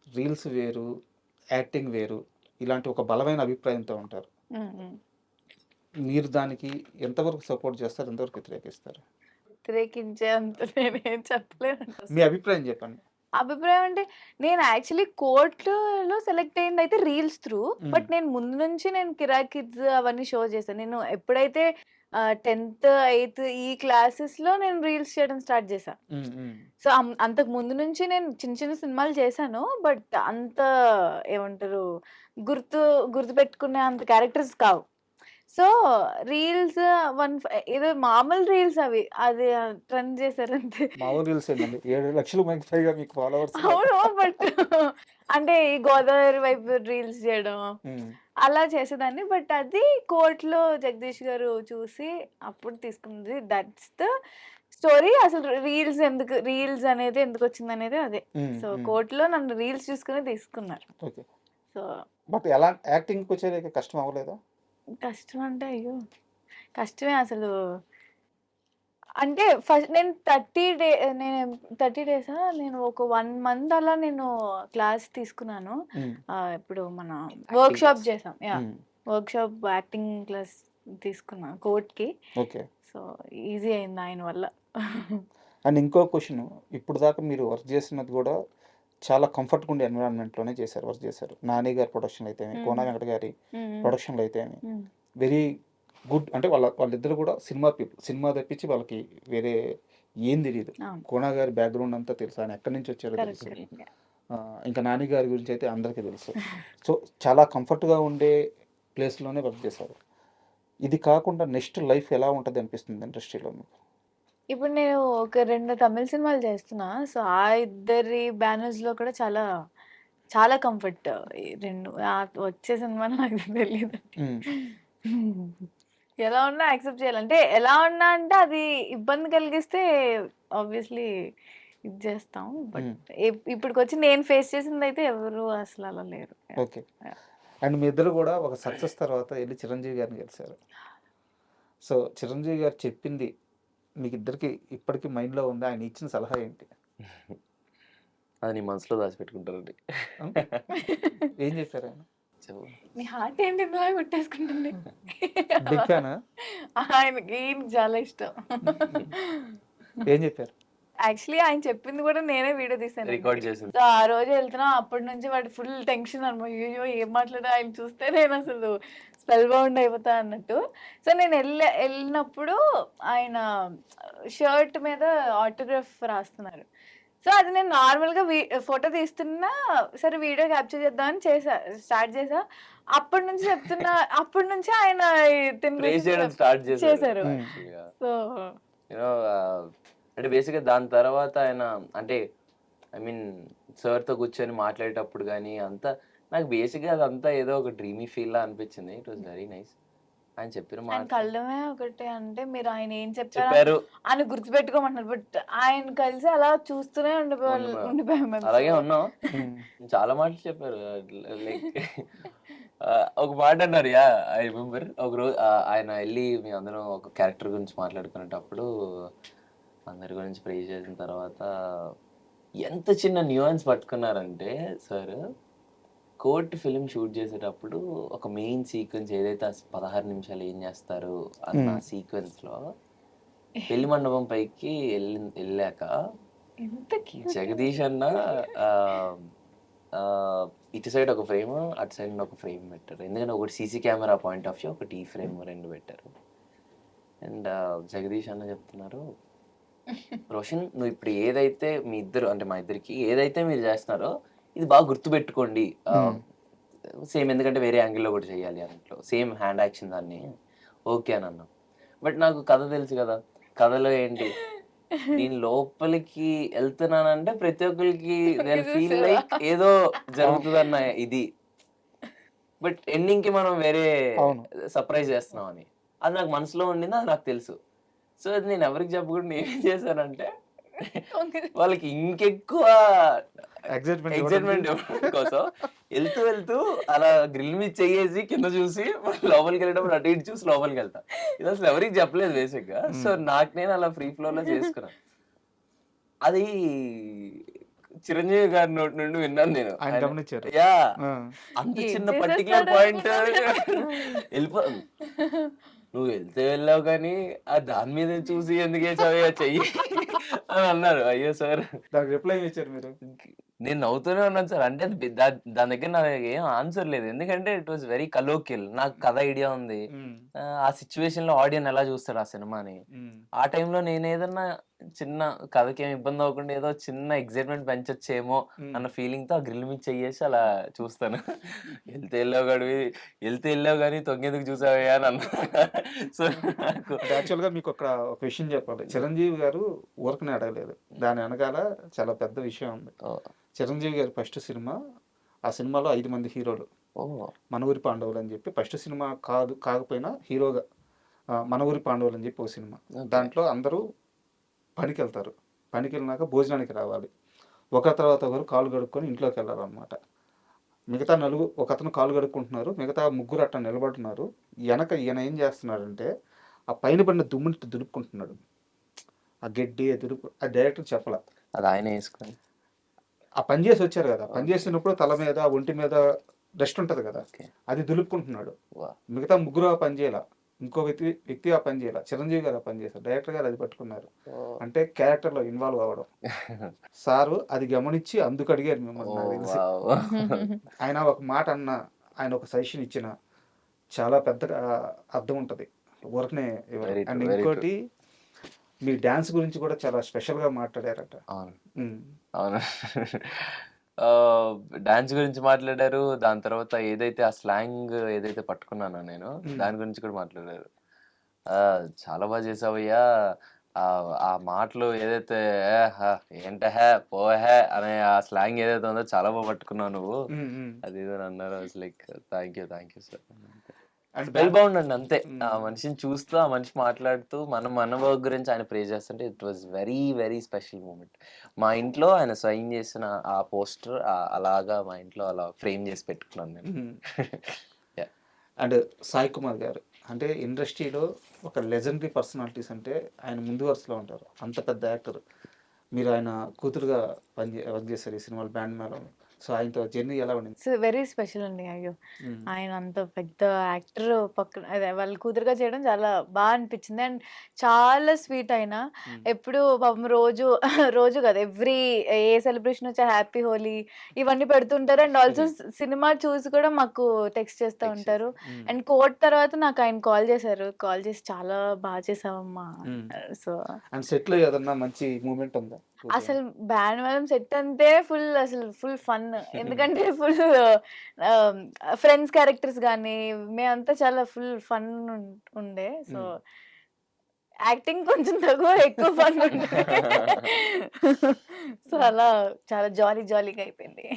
రీల్స్ వేరు, యాక్టింగ్ వేరు. ఇలాంటి ఒక బలమైన అభిప్రాయంతో ఉంటారు. హ్మ్. హ్మ్. మీరు దానికి ఎంతవరకు సపోర్ట్ చేస్తారు? ఎంతవరకు వ్యతిరేకిస్తారు? వ్యతిరేకించే అంత నేనేం చెప్పలేనండి మీ అసలు. అభిప్రాయం చెప్పండి. అభిప్రాయం అంటే నేను యాక్చువల్లీ కోర్ట్‌లో సెలెక్ట్ అయిందయితే రీల్స్ త్రూ. హ్మ్. బట్ నేను ముందు నుంచి నేను 'కిరాక్ కిడ్స్' అవన్నీ షో చేశాను. నేను ఎప్పుడైతే 10థ్, 8థ్ ఈ క్లాసెస్‌లో నేను రీల్స్ చేయడం స్టార్ట్ చేశా. హ్మ్. హ్మ్. సో, అంతకు ముందు నుంచి నేను చిన్న చిన్న సినిమాలు చేశాను. బట్ అంత ఏమంటారు గుర్తు గుర్తుపెట్టుకునే అంత క్యారెక్టర్స్ కావు. సో, రీల్స్ ఏదో మామూలు రీల్స్ అవి. అది ట్రెండ్ చేశారంతే. మామూలు రీల్స్ ఏంటండి? 7,00,000 మందికి పైగా మీకు ఫాలోవర్స్ ఉన్నారు. అవును. బట్ అంటే ఈ గోదావరి వైపు రీల్స్ చేయడం హ్మ్. అలా చేసేదాన్ని. బట్ అది కోర్ట్‌లో జగదీష్ గారు చూసి అప్పుడు తీసుకుంది. దట్స్ ద స్టోరీ అసలు రీల్స్ అనేది ఎందుకు వచ్చింది అనేది అదే. సో కోర్టులో నన్ను రీల్స్ చూసుకుని తీసుకున్నారు. ఓకే. సో బట్ ఎలా యాక్టింగ్కి వచ్చేది కష్టం అవ్వలేదా? కష్టం అంటే అయ్యో కష్టమే అసలు. అంటే ఫస్ట్ నేను 30 డేసా నేను ఒక 1 మంత్ అలా నేను క్లాస్ తీసుకున్నాను. ఇప్పుడు మన వర్క్షాప్ చేసాం. వర్క్షాప్ యాక్టింగ్ క్లాస్ తీసుకున్నా కోర్ట్కి. ఓకే. సో ఈజీ అయింది ఆయన వల్ల. అండ్ ఇంకో క్వశ్చన్, ఇప్పుడు దాకా మీరు వర్క్ చేసినది కూడా చాలా కంఫర్ట్గా ఉండే ఎన్విరాన్మెంట్లోనే వర్క్ చేశారు. నాని గారి ప్రొడక్షన్ అయితే కోన వెంకట గారి ప్రొడక్షన్లో అయితే వెరీ గుడ్. అంటే వాళ్ళిద్దరు కూడా సినిమా పీపుల్. సినిమా తప్పించి వాళ్ళకి వేరే ఏం తెలియదు. కోన గారి బ్యాక్గ్రౌండ్ అంతా తెలుసు, ఆయన ఎక్కడి నుంచి వచ్చారో తెలుసు. ఇంకా నాని గారి గురించి అయితే అందరికీ తెలుసు. సో చాలా కంఫర్ట్గా ఉండే ప్లేస్లోనే వర్క్ చేశారు. ఇది కాకుండా నెక్స్ట్ లైఫ్ ఎలా ఉంటుంది అనిపిస్తుంది ఇండస్ట్రీలో మీకు? ఇప్పుడు నేను ఒక 2 తమిళ సినిమాలు చేస్తున్నా. సో ఆ ఇద్దరి బ్యానర్స్లో కూడా చాలా చాలా కంఫర్ట్. ఈ 2 వచ్చే సినిమాలు నాకు తెలియదు. ఎలా ఉన్నా యాక్సెప్ట్ చేయాలి. అంటే ఎలా ఉన్నా అంటే అది ఇబ్బంది కలిగిస్తే ఆబ్వియస్లీ ఇది చేస్తాం. బట్ ఇప్పటికొచ్చి నేను ఫేస్ చేసింది అయితే ఎవరు అసలు అలా లేరు. ఓకే. అండ్ మీ ఇద్దరు కూడా ఒక సక్సెస్ తర్వాత వెళ్ళి చిరంజీవి గారిని కలిశారు. సో చిరంజీవి గారు చెప్పింది మీకు ఇద్దరికి ఇప్పటికీ మైండ్లో ఉంది, ఆయన ఇచ్చిన సలహా ఏంటి? అది నీ మనసులో దాచిపెట్టుకుంటారండి. ఏం చెప్పారు ఆయన? నీ హార్ట్ ఏంటి ఇందులో కొట్టేసుకుంటుంది? బిగ్ ఫ్యానా? ఆయనకి చాలా ఇష్టం. ఏం చెప్పారు? యాక్చువల్లీ ఆయన చెప్పింది కూడా నేనే వీడియో తీసాను, రికార్డ్ చేసింది. సో ఆ రోజు వెళ్తున్నా, అప్పటి నుంచి వాడు ఫుల్ టెన్షన్ అనమాట. అయ్యో ఏం మాట్లాడా, ఆయన చూస్తే నేను అసలు స్పెల్ బౌండ్ అయిపోతా అన్నట్టు. సో నేను వెళ్ళినప్పుడు ఆయన షర్ట్ మీద ఆటోగ్రాఫ్ రాస్తున్నారు. సో అది నేను నార్మల్గా ఫోటో తీస్తున్నా, సరే వీడియో క్యాప్చర్ చేద్దామని స్టార్ట్ చేసా. అప్పటి నుంచి చెప్తున్నా, అప్పటి నుంచి ఆయన స్టార్ట్ చేశారు. సో అంటే బేసిక్గా దాని తర్వాత ఆయన అంటే ఐ మీన్ సార్తో కూర్చొని మాట్లాడేటప్పుడు కానీ అంతా నాకు బేసిక్గా అదంతా ఏదో ఒక డ్రీమీ ఫీల్ లా అనిపించింది. It was very nice. ఆయన చెప్పిన ఆయన మాట కళ్ళమే ఒకటే, అంటే మీరు ఆయన ఏం చెప్పారు అని గుర్తుపెట్టుకోమంటారు. బట్ ఆయన కలిసి అలా చూస్తూనే ఉండిపోయాం. అలాగే ఉన్నాం. చాలా మాటలు చెప్పారు. లైక్ ఒక మాట అన్నారు, యా ఐ రిమెంబర్. ఒక రోజు ఆయన వెళ్ళి మీ అందరం ఒక క్యారెక్టర్ గురించి మాట్లాడుకునేటప్పుడు అందరి గురించి ప్రేజ్ చేసిన తర్వాత ఎంత చిన్న nuance పట్టుకున్నారంటే sir, court film shoot చేసేటప్పుడు ఒక మెయిన్ సీక్వెన్స్ ఏదైతే 16 నిమిషాలు ఏం చేస్తారు అన్న సీక్వెన్స్లో పెళ్లి మండపం పైకి వెళ్ళాక జగదీష్ అన్న ఇటు సైడ్ ఒక ఫ్రేమ్, అటు సైడ్ ఒక ఫ్రేమ్ పెట్టారు. ఎందుకంటే ఒకటి CC camera point of view, ఒకటి ఈ ఫ్రేమ్, 2 పెట్టారు. అండ్ జగదీష్ అన్న చెప్తున్నారు, రోషన్ నువ్వు ఇప్పుడు ఏదైతే మీ ఇద్దరు అంటే మా ఇద్దరికి ఏదైతే మీరు చేస్తున్నారో ఇది బాగా గుర్తుపెట్టుకోండి. సేమ్, ఎందుకంటే వేరే యాంగిల్లో కూడా చేయాలి అన్నట్లు, సేమ్ హ్యాండ్ యాక్షన్ దాన్ని ఓకే అని అన్నా. బట్ నాకు కథ తెలుసు కదా, కథలో ఏంటి నేను లోపలికి వెళ్తున్నానంటే ప్రతి ఒక్కరికి నేను ఫీల్ లైక్ ఏదో జరుగుతుందన్న ఇది. బట్ ఎండింగ్ కి మనం వేరే సర్ప్రైజ్ చేస్తున్నాం అని అది నాకు మనసులో ఉండింది, అది నాకు తెలుసు. సో అది నేను ఎవరికి చెప్పకుండా ఏం చేశానంటే వాళ్ళకి ఇంకెక్కువ ఎక్సైట్మెంట్ కోసం వెళ్తూ అలా గ్రిల్ మీద చెయ్యేసి కింద చూసి లోపలికి వెళ్ళేటప్పుడు అటు ఇటు చూసి లోపలికి వెళ్తా. ఇది అసలు ఎవరికి చెప్పలేదు బేసిక్ గా. సో నాకు నేను అలా ఫ్రీ ఫ్లో లో చేసుకున్నాను. అది చిరంజీవి గారి నోటి నుండి విన్నాను నేను. యా అంత చిన్న పర్టికులర్ పాయింట్ వెళ్ళిపో, నువ్వు వెళ్తే వెళ్ళావు కానీ ఆ దాని మీద చూసి ఎందుకే చదివా చెయ్యి అని అన్నారు. అయ్యో సార్ రిప్లై ఇచ్చారు మీరు? నేను నవ్వుతూనే ఉన్నాను సార్. అంటే దాని దగ్గర నా ఏం ఆన్సర్ లేదు, ఎందుకంటే ఇట్ వాస్ వెరీ కలోకియల్. నాకు కథ ఐడియా ఉంది, ఆ సిచ్యువేషన్ లో ఆడియన్స్ ఎలా చూస్తాడు ఆ సినిమాని. ఆ టైంలో నేను ఏదన్నా చిన్న కథకి ఏమి ఇబ్బంది అవ్వకుండా ఏదో చిన్న ఎక్సైట్మెంట్ పెంచొచ్చేమో అన్న ఫీలింగ్ తో ఆ గ్రిల్ మీద చెయ్యేసి అలా చూస్తాను. వెళ్తే వెళ్ళావు కానీ తొంగేందుకు చూసావయ్యా అని అన్నా. సో యాక్చువల్ గా మీకు ఒక విషయం చెప్పాలి, చిరంజీవి గారు ఊరకనే అడగలేదు, దాని వెనకాల చాలా పెద్ద విషయం ఉంది. చిరంజీవి గారి ఫస్ట్ సినిమా, ఆ సినిమాలో 5 మంది హీరోలు, మన ఊరి పాండవులు అని చెప్పి ఫస్ట్ సినిమా కాకపోయినా హీరోగా మన ఊరి పాండవులు అని చెప్పి ఒక సినిమా. దాంట్లో అందరూ పనికి వెళ్తారు. పనికి వెళ్ళినాక భోజనానికి రావాలి. ఒకరి తర్వాత ఒకరు కాళ్ళు కడుక్కొని ఇంట్లోకి వెళ్ళాలన్నమాట. మిగతా ఒకతను కాళ్ళు కడుక్కుంటున్నారు, మిగతా ముగ్గురు అట్లా నిలబడుతున్నారు. వెనక ఈయన ఏం చేస్తున్నాడంటే ఆ పైన పడిన దుమ్ముని దులుపుకుంటున్నాడు. ఆ గడ్డి దులుపు ఆ డైరెక్టర్ చెప్పాల. అది ఆయన వేసుకొని ఆ పని చేసి వచ్చారు కదా, పని చేసినప్పుడు తల మీద ఒంటి మీద డస్ట్ ఉంటుంది కదా, అది దులుపుకుంటున్నాడు. మిగతా ముగ్గురు ఆ పని చేయాల, ఇంకో వ్యక్తి ఆ పని చేయాల, చిరంజీవి గారు ఆ పని చేశారు, డైరెక్టర్ గారు అది పట్టుకున్నారు. అంటే క్యారెక్టర్ లో ఇన్వాల్వ్ అవ్వడం. సారు అది గమనించి అందుకు అడిగారు మిమ్మల్ని నాకు తెలిసి. ఆయన ఒక మాట అన్న, ఆయన ఒక సజెషన్ ఇచ్చిన చాలా పెద్ద అర్థం ఉంటుంది ఊరకనే. అండ్ ఇంకోటి మీ డాన్స్ గురించి కూడా చాలా స్పెషల్ గా మాట్లాడారట. అవును, డాన్స్ గురించి మాట్లాడారు. దాని తర్వాత ఏదైతే ఆ స్లాంగ్ ఏదైతే పట్టుకున్నానో నేను, దాని గురించి కూడా మాట్లాడారు. చాలా బాగా చేసావయ్యా, ఆ మాటలు ఏదైతే ఏంటహే పోహే అనే ఆ స్లాంగ్ ఏదైతే ఉందో చాలా బాగా పట్టుకున్నావు నువ్వు, అది ఏదో అన్నారు. Like thank you sir. Spell bound అండి అంతే. ఆ మనిషిని చూస్తూ, ఆ మనిషి మాట్లాడుతూ, మన వర్క్ గురించి ఆయన ప్రే చేస్తుంటే it was very very special moment. మా ఇంట్లో ఆయన సైన్ చేసిన ఆ పోస్టర్ అలాగా మా ఇంట్లో అలా ఫ్రేమ్ చేసి పెట్టుకున్నాను నేను. అండ్ సాయి కుమార్ గారు అంటే ఇండస్ట్రీలో ఒక లెజెండరీ పర్సనాలిటీస్ అంటే ఆయన ముందు వరుసలో ఉంటారు. అంత పెద్ద యాక్టర్. మీరు ఆయన కూతురుగా వర్క్ చేశారు ఈ సినిమాలో బ్యాండ్ మేళం. సో ఆయనతో జర్నీ ఎలా ఉండింది? వెరీ స్పెషల్ అండి. అయ్యో, ఆయన అంత పెద్ద యాక్టర్ పక్కన అదే వాళ్ళ కూతురుగా చేయడం చాలా బాగా అనిపించింది. అండ్ చాలా స్వీట్ అయినా ఎప్పుడు పాపం రోజు రోజు కదా ఎవ్రీ ఏ సెలబ్రేషన్ వచ్చా హ్యాపీ హోలీ ఇవన్నీ పెడుతుంటారు. అండ్ ఆల్సో సినిమా చూసి కూడా మాకు టెక్స్ట్ చేస్తూ ఉంటారు. అండ్ కోర్ట్ తర్వాత నాకు ఆయన కాల్ చేసి చాలా బాగా చేసావమ్మా. సో అండ్ సెట్ లో ఏదన్నా మంచి మూమెంట్ ఉందా? అసలు బ్యాండ్ మేళం సెట్ అంతే ఫుల్ ఫన్. ఎందుకంటే ఫుల్ ఫ్రెండ్స్ క్యారెక్టర్స్ కానీ మేమంతా చాలా ఫుల్ ఫన్ ఉండే. సో యాక్టింగ్ కొంచెం తక్కువ, ఎక్కువ ఫన్ ఉండే. సో అలా చాలా జాలీగా అయిపోయింది.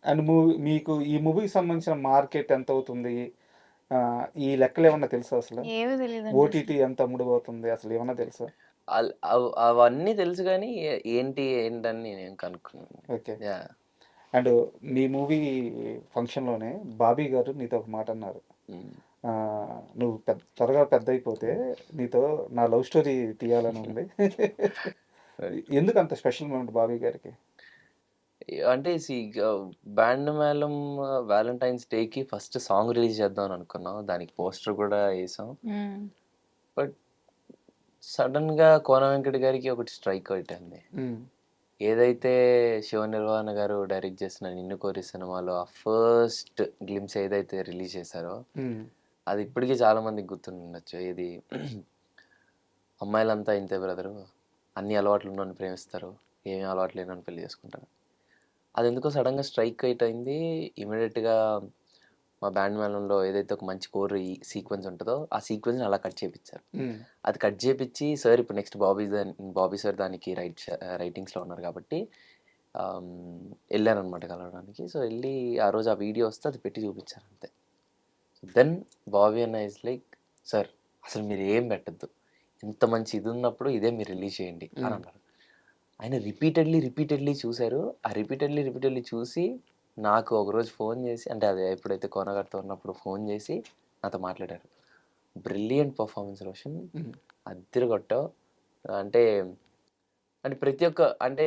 అండ్ మీకు ఈ మూవీకి సంబంధించిన మార్కెట్ ఎంత అవుతుంది, ఈ లెక్కలు ఏమన్నా తెలుసా? అసలు ఏమీ తెలియదు. ఓటీటీ ఎంత అమ్ముడుపోతుంది అసలు ఏమన్నా తెలుసా? అవన్నీ తెలుసు కానీ ఏంటని నేను కనుక్కున్నాను. ఓకే. అండ్ మీ మూవీ ఫంక్షన్లోనే బాబీ గారు నీతో ఒక మాట అన్నారు. నువ్వు త్వరగా పెద్ద అయిపోతే నీతో నా లవ్ స్టోరీ తీయాలని ఉంది. ఎందుకు అంత స్పెషల్ మూమెంట్ బాబీ గారికి? అంటే బ్యాండ్ మేళం వ్యాలంటైన్స్ డేకి ఫస్ట్ సాంగ్ రిలీజ్ చేద్దాం అనుకున్నాం. దానికి పోస్టర్ కూడా వేసాం. బట్ సడన్ గా కోన వెంకట గారికి ఒకటి స్ట్రైక్ అవుతుంది. ఏదైతే శివ నిర్వాణ గారు డైరెక్ట్ చేసిన నిన్ను కోరి సినిమాలో ఆ ఫస్ట్ గ్లిమ్స్ ఏదైతే రిలీజ్ చేశారో అది ఇప్పటికీ చాలా మందికి గుర్తుండొచ్చు. ఇది అమ్మాయిలంతా ఇంతే బ్రదరు, అన్ని అలవాట్లు ఉన్నోని ప్రేమిస్తారు, ఏమీ అలవాట్లు లేనని పెళ్లి చేసుకుంటారు. అది ఎందుకో సడన్గా స్ట్రైక్ అయింది. ఇమీడియట్గా మా బ్యాండ్ మేళంలో ఏదైతే ఒక మంచి కోర్ సీక్వెన్స్ ఉంటుందో ఆ సీక్వెన్స్ని అలా కట్ చేయించారు. అది కట్ చేయించి సార్ ఇప్పుడు నెక్స్ట్ బాబీ సార్ దానికి రైటింగ్స్లో ఉన్నారు కాబట్టి వెళ్ళారనమాట కలవడానికి. సో వెళ్ళి ఆ రోజు ఆ వీడియో వస్తే అది పెట్టి చూపించారు అంతే. దెన్ బాబీ అన్న ఇస్ లైక్ సార్ అసలు మీరు ఏం పెట్టద్దు, ఇంత మంచి ఇది ఉన్నప్పుడు ఇదే మీరు రిలీజ్ చేయండి అని అన్నారు. ఆయన రిపీటెడ్లీ చూశారు. ఆ రిపీటెడ్లీ చూసి నాకు ఒకరోజు ఫోన్ చేసి, అంటే అదే ఎప్పుడైతే కోనగారితో ఉన్నప్పుడు ఫోన్ చేసి నాతో మాట్లాడారు. బ్రిలియంట్ పర్ఫార్మెన్స్ రోషన్, అద్దరు కొట్టావు. అంటే ప్రతి ఒక్క అంటే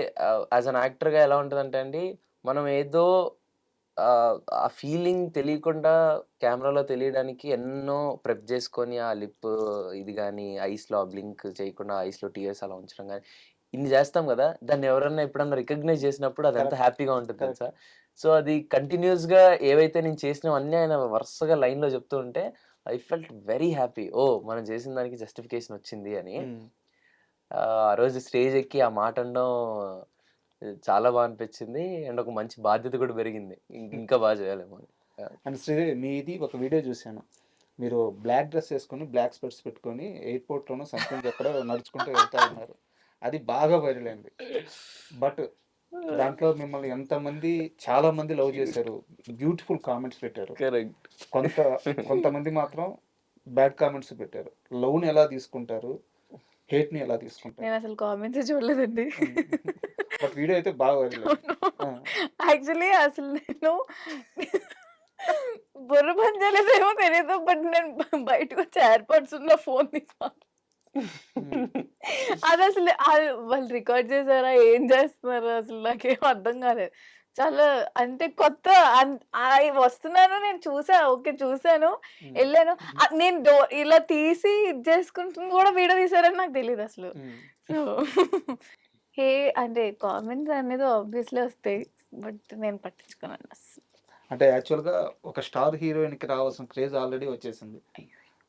యాజ్ అన్ యాక్టర్గా ఎలా ఉంటుందంటే అండి, మనం ఏదో ఆ ఫీలింగ్ తెలియకుండా కెమెరాలో తెలియడానికి ఎన్నో ప్రెప్ చేసుకొని ఆ లిప్ ఇది కానీ ఐస్లో బ్లింక్ చేయకుండా ఐస్లో టీయర్స్ అలా ఉంచడం కానీ ఇన్ని చేస్తాం కదా, దాన్ని ఎవరన్నా ఎప్పుడన్నా రికగ్నైజ్ చేసినప్పుడు అది ఎంత హ్యాపీగా ఉంటుంది తెలుసా. సో అది కంటిన్యూస్గా ఏవైతే నేను చేసినవన్నీ ఆయన వరుసగా లైన్లో చెప్తూ ఉంటే ఐ ఫెల్ట్ వెరీ హ్యాపీ. ఓ మనం చేసిన దానికి జస్టిఫికేషన్ వచ్చింది అని. ఆ రోజు స్టేజ్ ఎక్కి ఆ మాట అనడం చాలా బాగా అనిపించింది. అండ్ ఒక మంచి బాధ్యత కూడా పెరిగింది, ఇంకా బాగా చేయాలేమో అని. అండ్ శ్రీదేవి మీది ఒక వీడియో చూశాను, మీరు బ్లాక్ డ్రెస్ వేసుకొని బ్లాక్ స్పెట్స్ పెట్టుకొని ఎయిర్పోర్ట్లోనూ సంథింగ్ ఎక్కడ నడుచుకుంటూ వెళ్తా ఉన్నారు. అది బాగా వైరల్ అయింది. బట్ దాంట్లో మిమ్మల్ని చాలా మంది లవ్ చేశారు, బ్యూటిఫుల్ కామెంట్స్ పెట్టారు. కొంతమంది మాత్రం బ్యాడ్ కామెంట్స్ పెట్టారు. లవ్ని ఎలా తీసుకుంటారు, హేట్ని ఎలా తీసుకుంటారు? నేను అసలు కామెంట్స్ చూడలేదండి. బట్ వీడియో అయితే బాగా వైరల్ అయింది. యాక్చువల్లీ అసలు నేను బుర్ర పని చేయలేదేమో తెలీదు. బట్ నేను బయటకు వచ్చి ఎయిర్‌పోడ్స్ ఉన్న ఫోన్ తీసి అదసలు వాళ్ళు రికార్డ్ చేసారా? ఏం చేస్తున్నారో అసలు నాకేం అర్థం కాలేదు. చాలా అంటే కొత్త వస్తున్నాను నేను చూసా. ఓకే. చూసాను. ఎళ్ళాను. నేను ఇలా తీసి ఇది చేసుకుంటుంది కూడా వీడియో తీశారని నాకు తెలీదసలు. సో హే అంటే కామెంట్స్ అనేది ఆబ్వియస్లీ వస్తాయి. బట్ నేను పట్టించుకోనండి అస్సలు. అంటే యాక్చువల్‌గా ఒక స్టార్ హీరోయిన్‌కి రావాల్సిన క్రేజ్ ఆల్రెడీ వచ్చేసింది.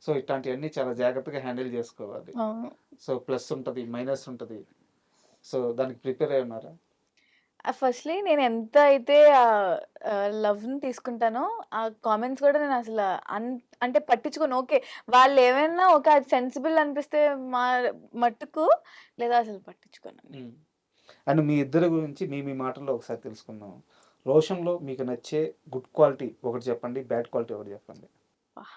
సో ఇట్లాంటియన్నీ చాలా జాగ్రత్తగా హ్యాండిల్ చేసుకోవాలి. అవును. సో ప్లస్ ఉంటది, మైనస్ ఉంటది. సో దానికి ప్రిపేర్ అయ్యి ఉన్నారా? ఫస్ట్‌లీ నేను ఎంత అయితే లవ్‌ని తీసుకుంటానో, ఆ కామెంట్స్ కూడా నేను అసల అంటే పట్టించుకోను. ఓకే. వాళ్ళేమైనా అది సెన్సిబుల్ అనిపిస్తే మా మట్టుకు లేదా అసలు పట్టించుకోనండి. అండ్ మీ ఇద్దరి గురించి మీ మాటల్లో ఒకసారి తెలుసుకుందాం. రోషన్‌లో మీకు నచ్చే గుడ్ క్వాలిటీ ఒకటి చెప్పండి. బ్యాడ్ క్వాలిటీ ఒకటి చెప్పండి. వాహ్!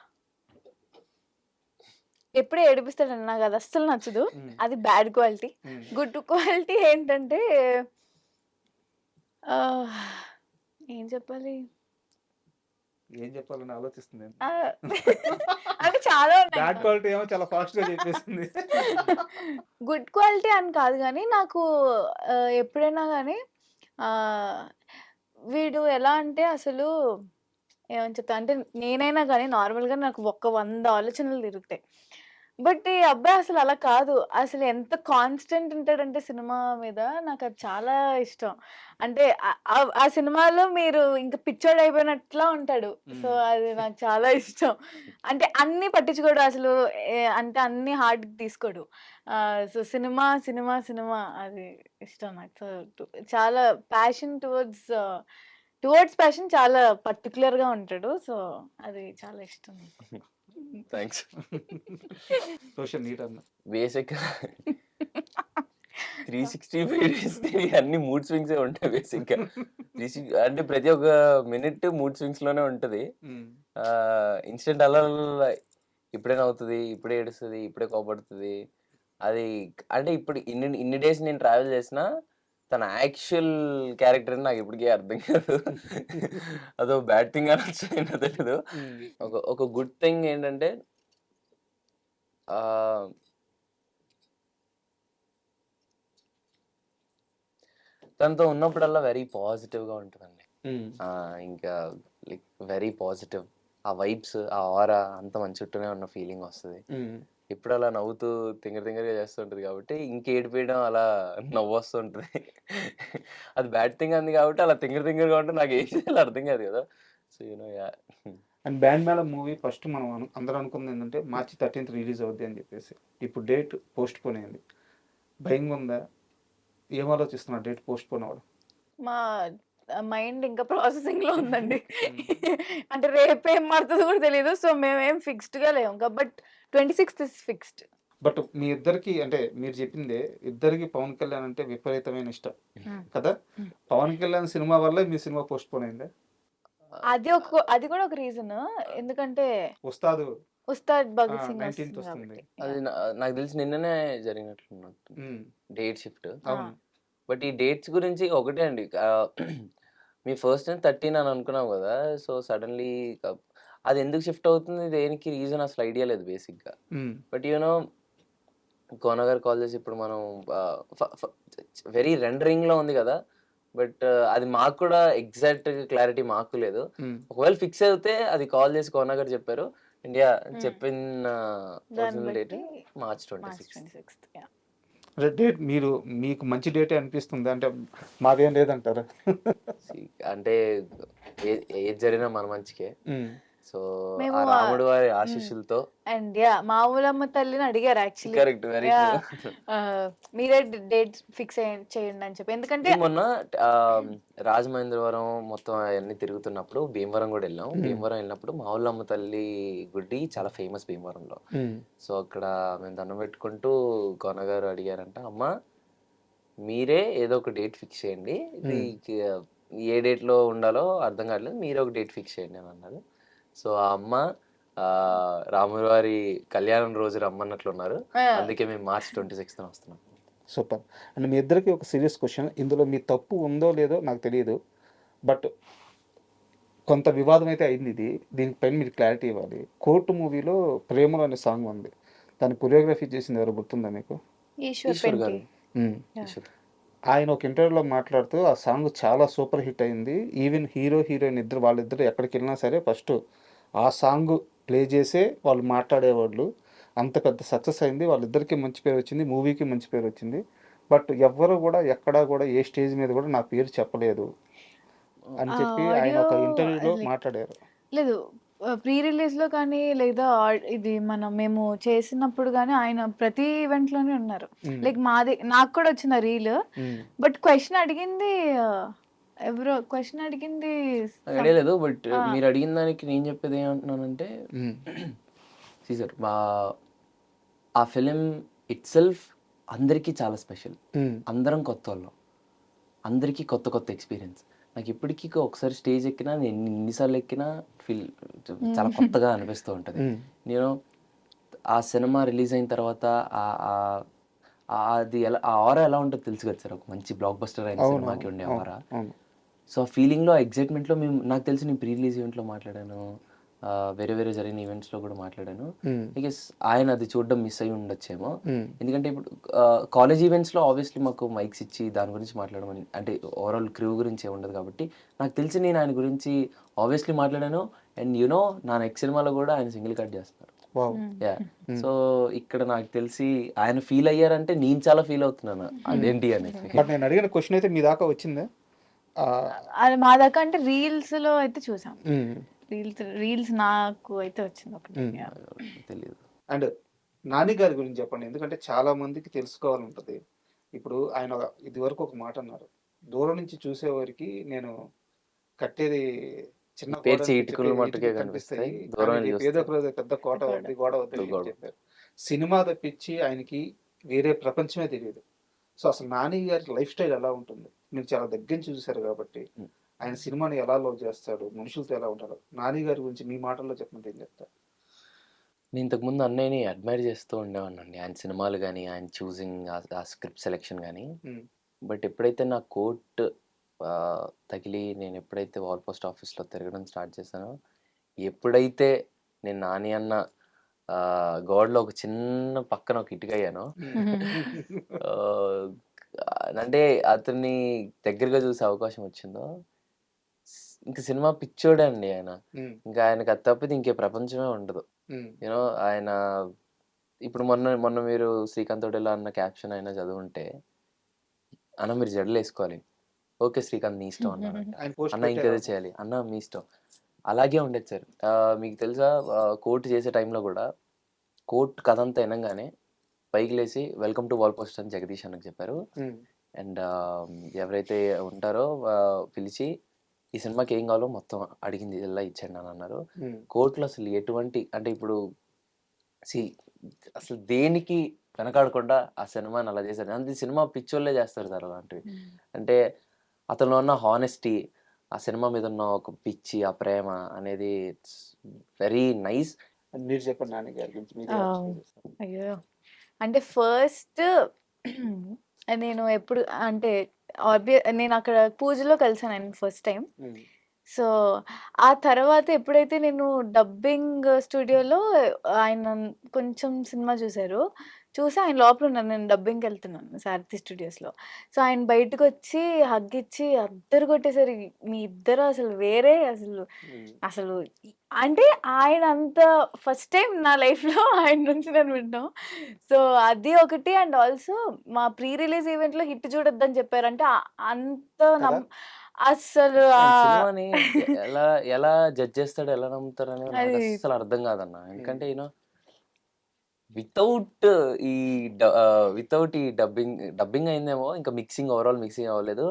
ఎప్పుడూ ఏడిపిస్తాడండి. నాకది అస్సలు నచ్చదు. అది బ్యాడ్ క్వాలిటీ. గుడ్ క్వాలిటీ ఏంటంటే ఏం చెప్పాలి? ఏం చెప్పాలని ఆలోచిస్తుంది. అంటే చాలా ఉన్నాయి. బ్యాడ్ క్వాలిటీ ఏమో చాలా ఫాస్ట్‌గా చెప్పేసింది. గుడ్ క్వాలిటీ అని కాదు గానీ, నాకు ఎప్పుడైనా గానీ వీడు ఎలా అంటే అసలు ఏమని చెప్తా అంటే నేనైనా గానీ నార్మల్‌గా నాకు 100 ఆలోచనలు తిరుగుతాయి. బట్ ఈ అబ్బాయి అసలు అలా కాదు. అసలు ఎంత కాన్స్టెంట్ ఉంటాడంటే సినిమా మీద నాకది చాలా ఇష్టం. అంటే ఆ సినిమాలో మీరు ఇంక పిచ్చోడయిపోయినట్లా ఉంటాడు. సో, అది నాకు చాలా ఇష్టం. అంటే అన్నీ పట్టించుకోడు అసలు. అంటే అన్నీ హార్ట్‌కి తీసుకోడు. సో, సినిమా అది ఇష్టం నాకు. సో, చాలా ప్యాషన్ టువర్డ్స్ ప్యాషన్ చాలా పర్టిక్యులర్‌గా ఉంటాడు. సో, అది చాలా ఇష్టం నాకు. థ్యాంక్స్. రోషన్ నీ టర్న్. బేసిక్‌గా 365 డేస్ అన్ని మూడ్ స్వింగ్సే ఉంటాయి బేసిక్‌గా. అంటే ప్రతి ఒక్క మినిట్ మూడ్ స్వింగ్స్‌లోనే ఉంటది. ఇన్స్టెంట్ అలర్‌లా ఇప్పుడే నవ్వుతది, ఇప్పుడే ఏడుస్తది, ఇప్పుడే కోపడుతది. అది అంటే ఇప్పుడు ఇన్ని డేస్ నేను ట్రావెల్ చేసినా తన యాక్చువల్ క్యారెక్టర్ అని నాకు ఇప్పటికీ అర్థం కాదు. అదో బ్యాడ్ థింగ్ అనొచ్చో ఏంటో తెలీదు. ఒక గుడ్ థింగ్ ఏంటంటే తనతో ఉన్నప్పుడల్లా వెరీ పాజిటివ్‌గా ఉంటదండి. ఇంకా లైక్ వెరీ పాజిటివ్. ఆ వైబ్స్, ఆ ఆరా అంతా మన చుట్టూనే ఉన్న ఫీలింగ్ వస్తది. ఎప్పుడు అలా నవ్వుతూ తింగరగా చేస్తూ ఉంటది కాబట్టి ఇంకేడిపియడం అలా నవ్వొస్తుంటది. అది బ్యాడ్ థింగ్ అంది కాబట్టి అలా తింగరగా ఉంటే నాకు ఏం చేయాలో అర్థం కాదు కదా! So yeah! అండ్ బ్యాండ్ మేళం మూవీ ఫస్ట్ మనం అందరూ అనుకుంది ఏంటంటే మార్చి 13th రిలీజ్ అవుద్ది అని చెప్పేసి. ఇప్పుడు డేట్ పోస్ట్ పోన్ అయింది. భయంగా ఉందా? ఏం ఆలోచిస్తున్నారు డేట్ పోస్ట్ పోన్ అవ్వడం? మా మైండ్ ఇంకా ప్రాసెసింగ్‌లో ఉందండి. అంటే రేపేం మారుతదో కూడా తెలీదు. సో, మేమేం ఫిక్స్డ్‌గా లేము. But 26th is fixed. But మీ ఇద్దరికి అంటే మీరు చెప్పిందే ఇద్దరికి పవన్ కళ్యాణ్ అంటే విపరీతమైన ఇష్టం కదా? పవన్ కళ్యాణ్ సినిమా వల్ల మీ సినిమా పోస్ట్ పోన్ అయిందా? అది కూడా ఒక రీజన్. ఎందుకంటే ఉస్తాద్ భగత్ సింగ్ 19th వస్తుంది వస్తుంది. కాబట్టి. అది నాకు తెలిసి నిన్ననే జరిగినట్లున్నట్టు డేట్ షిఫ్ట్. అవును. బట్ ఈ డేట్స్ గురించి ఒకటే అండి. మీ ఫస్ట్ 13 అని అనుకున్నాం కదా! సో సడన్‌లీ అది ఎందుకు షిఫ్ట్ అవుతుంది? దేనికి రీజన్ అసలు ఐడియా లేదు బేసిక్‌గా. బట్ కోన గారు కాల్ చేసి ఇప్పుడు మనం వెరీ రెండరింగ్‌లో ఉంది కదా! బట్ అది మాకు కూడా ఎగ్జాక్ట్ క్లారిటీ మాకు లేదు. ఒకవేళ ఫిక్స్ అవుతే అది కాల్ చేసి కోన గారు చెప్పారు. ఇండియా చెప్పిన original date March 26th. Date మీకు మంచి డేటే అనిపిస్తుంది అంటే మాదేం లేదంటారా? అంటే ఏది జరిగినా మన మంచికే. సో మేము ఆ రాముడు వారి ఆశీస్సులతో అండ్ మా ఊలమ్మ తల్లిని అడిగారు యాక్చువల్లీ. కరెక్ట్ వెరీ మీరే డేట్ ఫిక్స్ చేయండి అని చెప్పి. ఎందుకంటే మొన్న రాజమహేంద్రవరం మొత్తం అవన్నీ తిరుగుతున్నప్పుడు భీమవరం కూడా వెళ్ళాం. భీమవరం వెళ్ళినప్పుడు మా ఊళ్ళమ్మ తల్లి గుడి చాలా ఫేమస్ భీమవరంలో. సో అక్కడ మేము దండం పెట్టుకుంటూ కొనగారు అడిగారంట, అమ్మ మీరే ఏదో ఒక డేట్ ఫిక్స్ చేయండి, ఏ డేట్ లో ఉండాలో అర్థం కావట్లేదు, మీరే ఒక డేట్ ఫిక్స్ చేయండి అని అన్నారు. సో ఆ అమ్మ రాముల వారి కళ్యాణం రోజు రమ్మన్నట్లున్నారు. అందుకే మేము March 26th వస్తున్నాం. సూపర్. అండ్ మీ ఇద్దరికి ఒక సీరియస్ క్వశ్చన్. ఇందులో మీ తప్పు ఉందో లేదో నాకు తెలియదు, బట్ కొంత వివాదం అయితే అయింది. దీనిపైన మీరు క్లారిటీ ఇవ్వాలి. కోర్టు మూవీలో ప్రేమలో అనే సాంగ్ ఉంది, దాని కొరియోగ్రఫీ చేసింది ఎవరు గుర్తుందా మీకు? ఈశ్వర్ గారు. మ్మ్. ఆయన ఒక ఇంటర్వ్యూలో మాట్లాడుతూ ఆ సాంగ్ చాలా సూపర్ హిట్ అయింది. ఈవెన్ హీరో హీరోయిన్ వాళ్ళిద్దరు ఎక్కడికి వెళ్ళినా సరే ఫస్ట్ ఆ సాంగ్ ప్లే చేసే వాళ్ళు మాట్లాడేవాళ్ళు. అంత పెద్ద సక్సెస్ అయింది, వాళ్ళిద్దరికి మంచి పేరు వచ్చింది, మూవీకి మంచి పేరు వచ్చింది. బట్ ఎవ్వరు కూడా ఎక్కడా కూడా ఏ స్టేజ్ మీద కూడా నా పేరు చెప్పలేదు అని చెప్పి ఆయన ఒక ఇంటర్వ్యూలో మాట్లాడారు. లేదు, ప్రీ రిలీజ్లో కానీ లేదా ఇది మేము చేసినప్పుడు కానీ ఆయన ప్రతి ఈవెంట్లోనే ఉన్నారు. లైక్ నాకు కూడా వచ్చిన రీల్. బట్ క్వశ్చన్ అడిగింది ఎవరో క్వశ్చన్ అడిగింది ఐడియా లేదు. బట్ మీరు అడిగిన దానికి నేను చెప్పేది ఏమంటున్నానంటే, సీజర్ ఆ ఫిలిం ఇట్ సెల్ఫ్ అందరికీ చాలా స్పెషల్. అందరం కొత్త వాళ్ళం, అందరికీ కొత్త కొత్త ఎక్స్పీరియన్స్. నాకు ఇప్పటికీ ఒకసారి స్టేజ్ ఎక్కినా, నేను ఎన్నిసార్లు ఎక్కినా చాలా కొత్తగా అనిపిస్తూ ఉంటుంది. నేను ఆ సినిమా రిలీజ్ అయిన తర్వాత అది ఆ ఆరా ఎలా ఉంటుందో తెలుసు కదా సార్, ఒక మంచి బ్లాక్ బస్టర్ అయిన సినిమాకి ఉండే ఆరా. సో ఆ ఫీలింగ్లో, ఎగ్జైట్మెంట్లో నాకు తెలిసి నేను ప్రీ రిలీజ్ ఈవెంట్లో మాట్లాడాను, వేరే వేరే జరిగిన ఈవెంట్స్లో కూడా మాట్లాడాను. ఐ గెస్ ఆయన అది చూడడం మిస్ అయ్యి ఉండొచ్చేమో. ఎందుకంటే ఇప్పుడు కాలేజ్ ఈవెంట్స్లో ఆబ్వియస్లీ మాకు మైక్స్ ఇచ్చి దాని గురించి మాట్లాడమని, అంటే ఓవరాల్ క్రూ గురించి ఏ ఉండదు కాబట్టి నాకు తెలిసి నేను ఆయన గురించి ఆబ్వియస్లీ మాట్లాడాను. అండ్ యూనో నా నెక్స్ట్ సినిమాలో కూడా ఆయన సింగిల్ కట్ చేస్తున్నారు. సో ఇక్కడ నాకు తెలిసి ఆయన ఫీల్ అయ్యారంటే నేను చాలా ఫీల్ అవుతున్నాను అదేంటి అని. బట్ నేను అడిగిన క్వశ్చన్ అయితే మీ దాకా వచ్చిందా? మా దాకా అంటే రీల్స్లో అయితే చూసాం. రీల్స్ నాకు అయితే వచ్చింది ఒకటి, తెలియదు. అండ్ నాని గారి గురించి చెప్పండి, ఎందుకంటే చాలా మందికి తెలుసుకోవాలంటది. ఇప్పుడు ఆయన ఇది వరకు ఒక మాట అన్నారు, దూరం నుంచి చూసేవారికి నేను కట్టేది చిన్న ఇటుకలు మట్టుకే కనిపిస్తాయి, ఏదో ఒక రోజు పెద్ద కోట ఉంది, గోడ వద్ద చెప్పారు. సినిమా తప్పించి ఆయనకి వేరే ప్రపంచమే తెలియదు. సో అసలు నాని గారి లైఫ్ స్టైల్ ఎలా ఉంటుంది మీరు చాలా దగ్గర నుంచి చూసారు కాబట్టి, ఆయన సినిమాని ఎలా లవ్ చేస్తాడు, మనుషులతో ఎలా ఉంటాడు, నాని గారి గురించి మీ మాటల్లో చెప్పండి, ఏం చెప్తారు? నేను ఇంతకుముందు అన్నయ్యని అడ్మైర్ చేస్తూ ఉండేవాడిని, ఆయన సినిమాలు కానీ, ఆయన చూసింగ్, ఆ స్క్రిప్ట్ సెలెక్షన్ కానీ. బట్ ఎప్పుడైతే నా కోట్ తగిలి నేను ఎప్పుడైతే వాల్ పోస్ట్ ఆఫీస్లో తిరగడం స్టార్ట్ చేశానో, ఎప్పుడైతే నేను నాని అన్న గోడలో ఒక చిన్న పక్కన ఒక ఇటుక అయ్యానో, అంటే అతన్ని దగ్గరగా చూసే అవకాశం వచ్చిందో, ఇంకా సినిమా పిచ్చోడే అండి ఆయన. ఇంకా ఆయనకు అది తప్పితే ఇంకే ప్రపంచమే ఉండదు. యూనో ఆయన ఇప్పుడు మొన్న మీరు శ్రీకాంత్ తోటేలా అన్న క్యాప్షన్ అయినా చదువుంటే, అన్న మీరు జడలు వేసుకోవాలి, ఓకే శ్రీకాంత్ నీ ఇష్టం అన్న, అన్న ఇంకేదో చేయాలి అన్న మీ ఇష్టం. అలాగే ఉండేది సార్. మీకు తెలుసా, కోర్టు చేసే టైంలో కూడా కోర్టు కథ అంతా వినంగానే పైకి లేసి వెల్కమ్ టు వాల్ పోస్ట్ అని జగదీష్ అన్నకు చెప్పారు. అండ్ ఎవరైతే ఉంటారో పిలిచి ఈ సినిమాకి ఏం కావాలో మొత్తం అడిగింది ఇలా ఇచ్చాడు అని అన్నారు. కోర్టులో అసలు ఎటువంటి, అంటే ఇప్పుడు అసలు దేనికి వెనకాడకుండా ఆ సినిమాని అలా చేశారు. అంతే, సినిమా పిచ్చోళ్ళే చేస్తారు సార్ అలాంటివి. అంటే అతనిలో ఉన్న హానెస్టీ, ఆ సినిమా మీద ఉన్న ఒక పిచ్చి, ఆ ప్రేమ అనేది ఇట్స్ వెరీ నైస్. మీరు చెప్పండి నాని గారి గురించి. అయ్యో, అంటే ఫస్ట్ నేను ఎప్పుడు అంటే నేను అక్కడ పూజలో కలిసాను ఆయన ఫస్ట్ టైం. సో ఆ తర్వాత ఎప్పుడైతే నేను డబ్బింగ్ స్టూడియోలో ఆయన కొంచెం సినిమా చూసి ఆయన లోపల ఉన్నాను, నేను డబ్బింగ్కి వెళ్తున్నాను సారథి స్టూడియోస్లో. సో ఆయన బయటకు వచ్చి హగ్ ఇచ్చి అద్దరు కొట్టేసరి, మీ ఇద్దరు అసలు వేరే, అసలు అంటే ఆయన అంత ఫస్ట్ టైం నా లైఫ్లో ఆయన నుంచి నేను వింటాం. సో అది ఒకటి. అండ్ ఆల్సో మా ప్రీ రిలీజ్ ఈవెంట్లో హిట్ చూడొద్దని చెప్పారంటే అంత అసలు సినిమాని ఎలా జడ్జ్ చేస్తాడు, ఎలా నమ్ముతారు అనేది అసలు అర్థం కాదన్న. ఎందుకంటే యూనో వితౌట్ ఈ డబ్బింగ్ అయిందేమో, ఇంకా ఓవరాల్ మిక్సింగ్ అవ్వలేదు.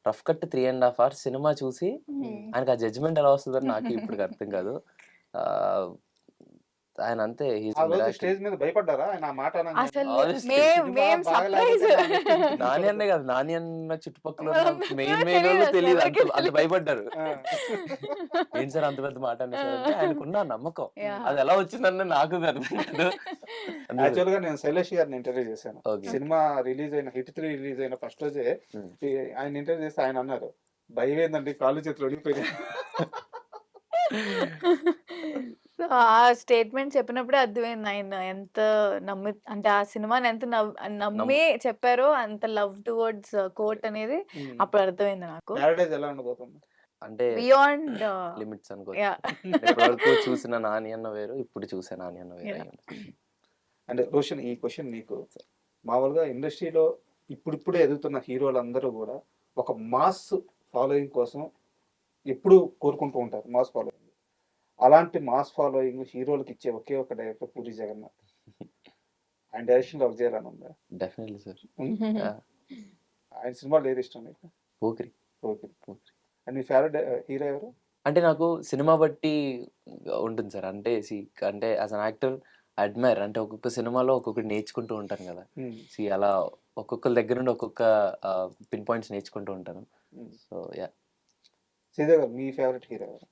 రఫ్ కట్ 3.5 hours సినిమా చూసి ఆయనకు ఆ జడ్జ్మెంట్ ఎలా వస్తుందని నాకు ఇప్పుడు అర్థం కాదు. ఆయన అంతే he's ఆ a రోజు miracle. స్టేజ్ మీద భయపడ్డారా ఆయన ఆ మాట అనగానే? అసలు Honestly, మేం సర్ప్రైజ్. నాని అన్నే కాదు, నాని అన్న చుట్టుపక్కల మెయిన్ తెలీదు వాళ్ళు అసలు తెలియదు, ఎవరికీ అంత భయపడ్డారు. ఆ. ఏం సార్ అంత పెద్ద మాట అనేసారంటే ఆయనకున్న నమ్మకం Yeah. అది ఎలా వచ్చిందన్న నాకు అర్థం కాదు. యాక్చువల్ గా నేను శైలేష్ గారిని ఇంటర్వ్యూ చేశాను. Okay. సినిమా రిలీజ్ అయిన హిట్ 3 రిలీజ్ అయిన ఫస్ట్ రోజే Hmm. ఆయన ఇంటర్వ్యూ చేస్తే ఆయన అన్నారు, భయం ఏందండి కాళ్ళు చేతులు వణిగిపోయినాయి. సో ఆ స్టేట్మెంట్ చెప్పినప్పుడే అర్థమైంది ఆయన ఎంత అంటే ఆ సినిమాని ఎంత నమ్మి చెప్పారో, అంత లవ్ టువర్డ్స్ కోట్ అనేది అప్పుడు అర్థమైంది నాకు. ప్యారడైజ్ ఎలా ఉండబోతుంది? అంటే బియాండ్ లిమిట్స్ అనుకో. యా. ఇప్పటివరకు చూసిన నాని అన్న వేరు, ఇప్పుడు చూసే నాని అన్న వేరు. Yeah. అంటే రోషన్, ఈ క్వశ్చన్ నీకు. మామూలుగా ఇండస్ట్రీలో ఇప్పుడిప్పుడే ఎదుగుతున్న హీరోలందరూ కూడా ఒక మాస్ ఫాలోయింగ్ కోసం ఎప్పుడు కోరుకుంటూ ఉంటారు, మాస్ ఫాలోయింగ్. అలాంటి మాస్ ఫాలోయింగ్ హీరోలకు ఇచ్చే ఒకే ఒక డైరెక్టర్ పూరి జగన్నాథ్. ఆయన డైరెక్షన్ వర్క్ చేయాలని ఉందా? Definitely sir. ఆయన సినిమాలు ఏది ఇష్టం నీకు? Pokiri. Okay. And me favourite hero ఎవరు? అంటే నాకు సినిమా బట్టి ఉంటుంది సార్. అంటే యాజ్ అన్ యాక్టర్ అడ్మైర్, అంటే ఒక్కొక్క సినిమాలో ఒక్కొక్కటి నేర్చుకుంటూ ఉంటాను కదా. అలా ఒక్కొక్కరి దగ్గర నుండి ఒక్కొక్క పిన్ పాయింట్స్ నేర్చుకుంటూ ఉంటాను. So yeah. శ్రీదేవి గారు, మీ ఫేవరెట్ హీరో ఎవరు?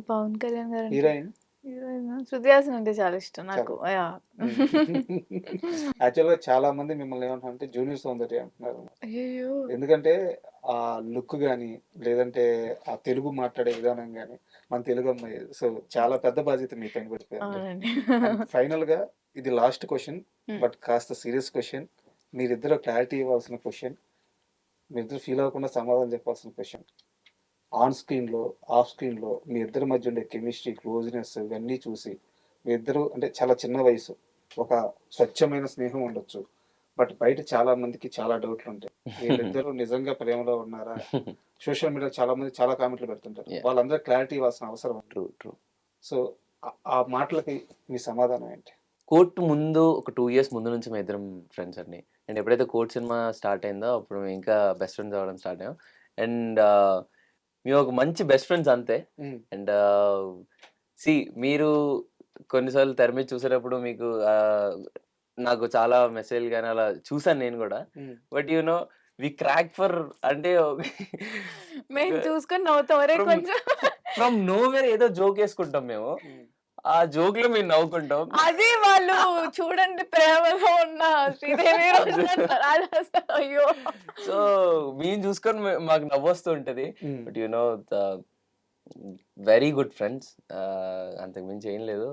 పవన్ కళ్యాణ్ గారు. హీరోయిన్? హీరోయిన్ శృతి హాసన్ అంటే చాలా ఇష్టం నాకు. యా. యాక్చువల్ గా చాలా మంది మిమ్మల్ని ఏమంటారంటే జూనియర్ సౌందర్య అంటున్నారు. అయ్యో. ఎందుకంటే ఆ లుక్ గానీ, లేదంటే ఆ తెలుగు మాట్లాడే విధానం గానీ, మన తెలుగు అమ్మాయి. సో చాలా పెద్ద బాధ్యత మీ పైన పడిపోయింది. అవునండి. ఫైనల్ గా ఇది లాస్ట్ క్వశ్చన్, బట్ కాస్త సీరియస్ క్వశ్చన్. మీరిద్దరు క్లారిటీ ఇవ్వాల్సిన క్వశ్చన్, మీరిద్దరు ఫీల్ అవ్వకుండా సమాధానం చెప్పాల్సిన క్వశ్చన్. ఆన్ స్క్రీన్లో, ఆఫ్ స్క్రీన్లో మీ ఇద్దరి మధ్య ఉండే కెమిస్ట్రీ, క్లోజ్నెస్ ఇవన్నీ చూసి మీ ఇద్దరు అంటే చాలా చిన్న వయసు, ఒక స్వచ్ఛమైన స్నేహం ఉండొచ్చు. బట్ బయట చాలా మందికి చాలా డౌట్లు ఉంటాయి, వీళ్ళిద్దరూ నిజంగా ప్రేమలో ఉన్నారా? సోషల్ మీడియా చాలా మంది చాలా కామెంట్లు పెడుతుంటారు. వాళ్ళందరూ క్లారిటీ ఇవ్వాల్సిన అవసరం. ట్రూ. సో ఆ మాటలకి మీ సమాధానం ఏంటి? కోర్టు ముందు ఒక 2 years ముందు నుంచి మేము ఇద్దరం ఫ్రెండ్స్ అండి. అండ్ ఎప్పుడైతే కోర్ట్ సినిమా స్టార్ట్ అయిందో అప్పుడు మేము ఇంకా బెస్ట్ ఫ్రెండ్స్ అవ్వడం స్టార్ట్ అయ్యాం. అండ్ మేము ఒక మంచి బెస్ట్ ఫ్రెండ్స్ అంతే. అండ్ మీరు కొన్నిసార్లు తెర మీద చూసేటప్పుడు మీకు నాకు చాలా మెసేజ్ కానీ అలా చూసాను నేను కూడా. బట్ వి క్రాక్ ఫర్ అంటే మేము చూసుకొని నవ్వుతాం. అరే కొంచెం ఫ్రమ్ నోవేర్ ఏదో జోక్ వేసుకుంటాం మేము. ఆ జోక్ లో మేము నవ్వుకుంటాం. అది వాళ్ళు చూడండి ప్రేమలో ఉన్న శ్రీదేవి రోజు అంటారు. అది అసలు అయ్యో. సో మేము చూసుకొని మాకు నవ్వొస్తూ ఉంటది. బట్ వెరీ గుడ్ ఫ్రెండ్స్, అంతకు మించి ఏం లేదు.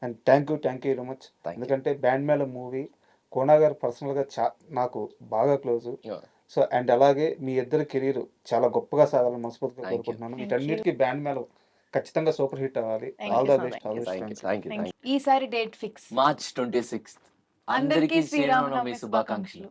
And thank you very much. ఎందుకంటే బ్యాండ్ మేళ మూవీ కోనా గారు పర్సనల్గా నాకు బాగా క్లోజ్. సో అండ్ అలాగే మీ ఇద్దరు కెరీర్ చాలా గొప్పగా సాగాలని మనస్ఫూర్తిగా కోరుకుంటున్నాను. వీటన్నిటికీ బ్యాండ్ మేళ ఖచ్చితంగా సూపర్ హిట్ అవ్వాలి. All the best. ఈసారి డేట్ ఫిక్స్. March 26th. అందరికీ శ్రీరామనవమి శుభాకాంక్షలు.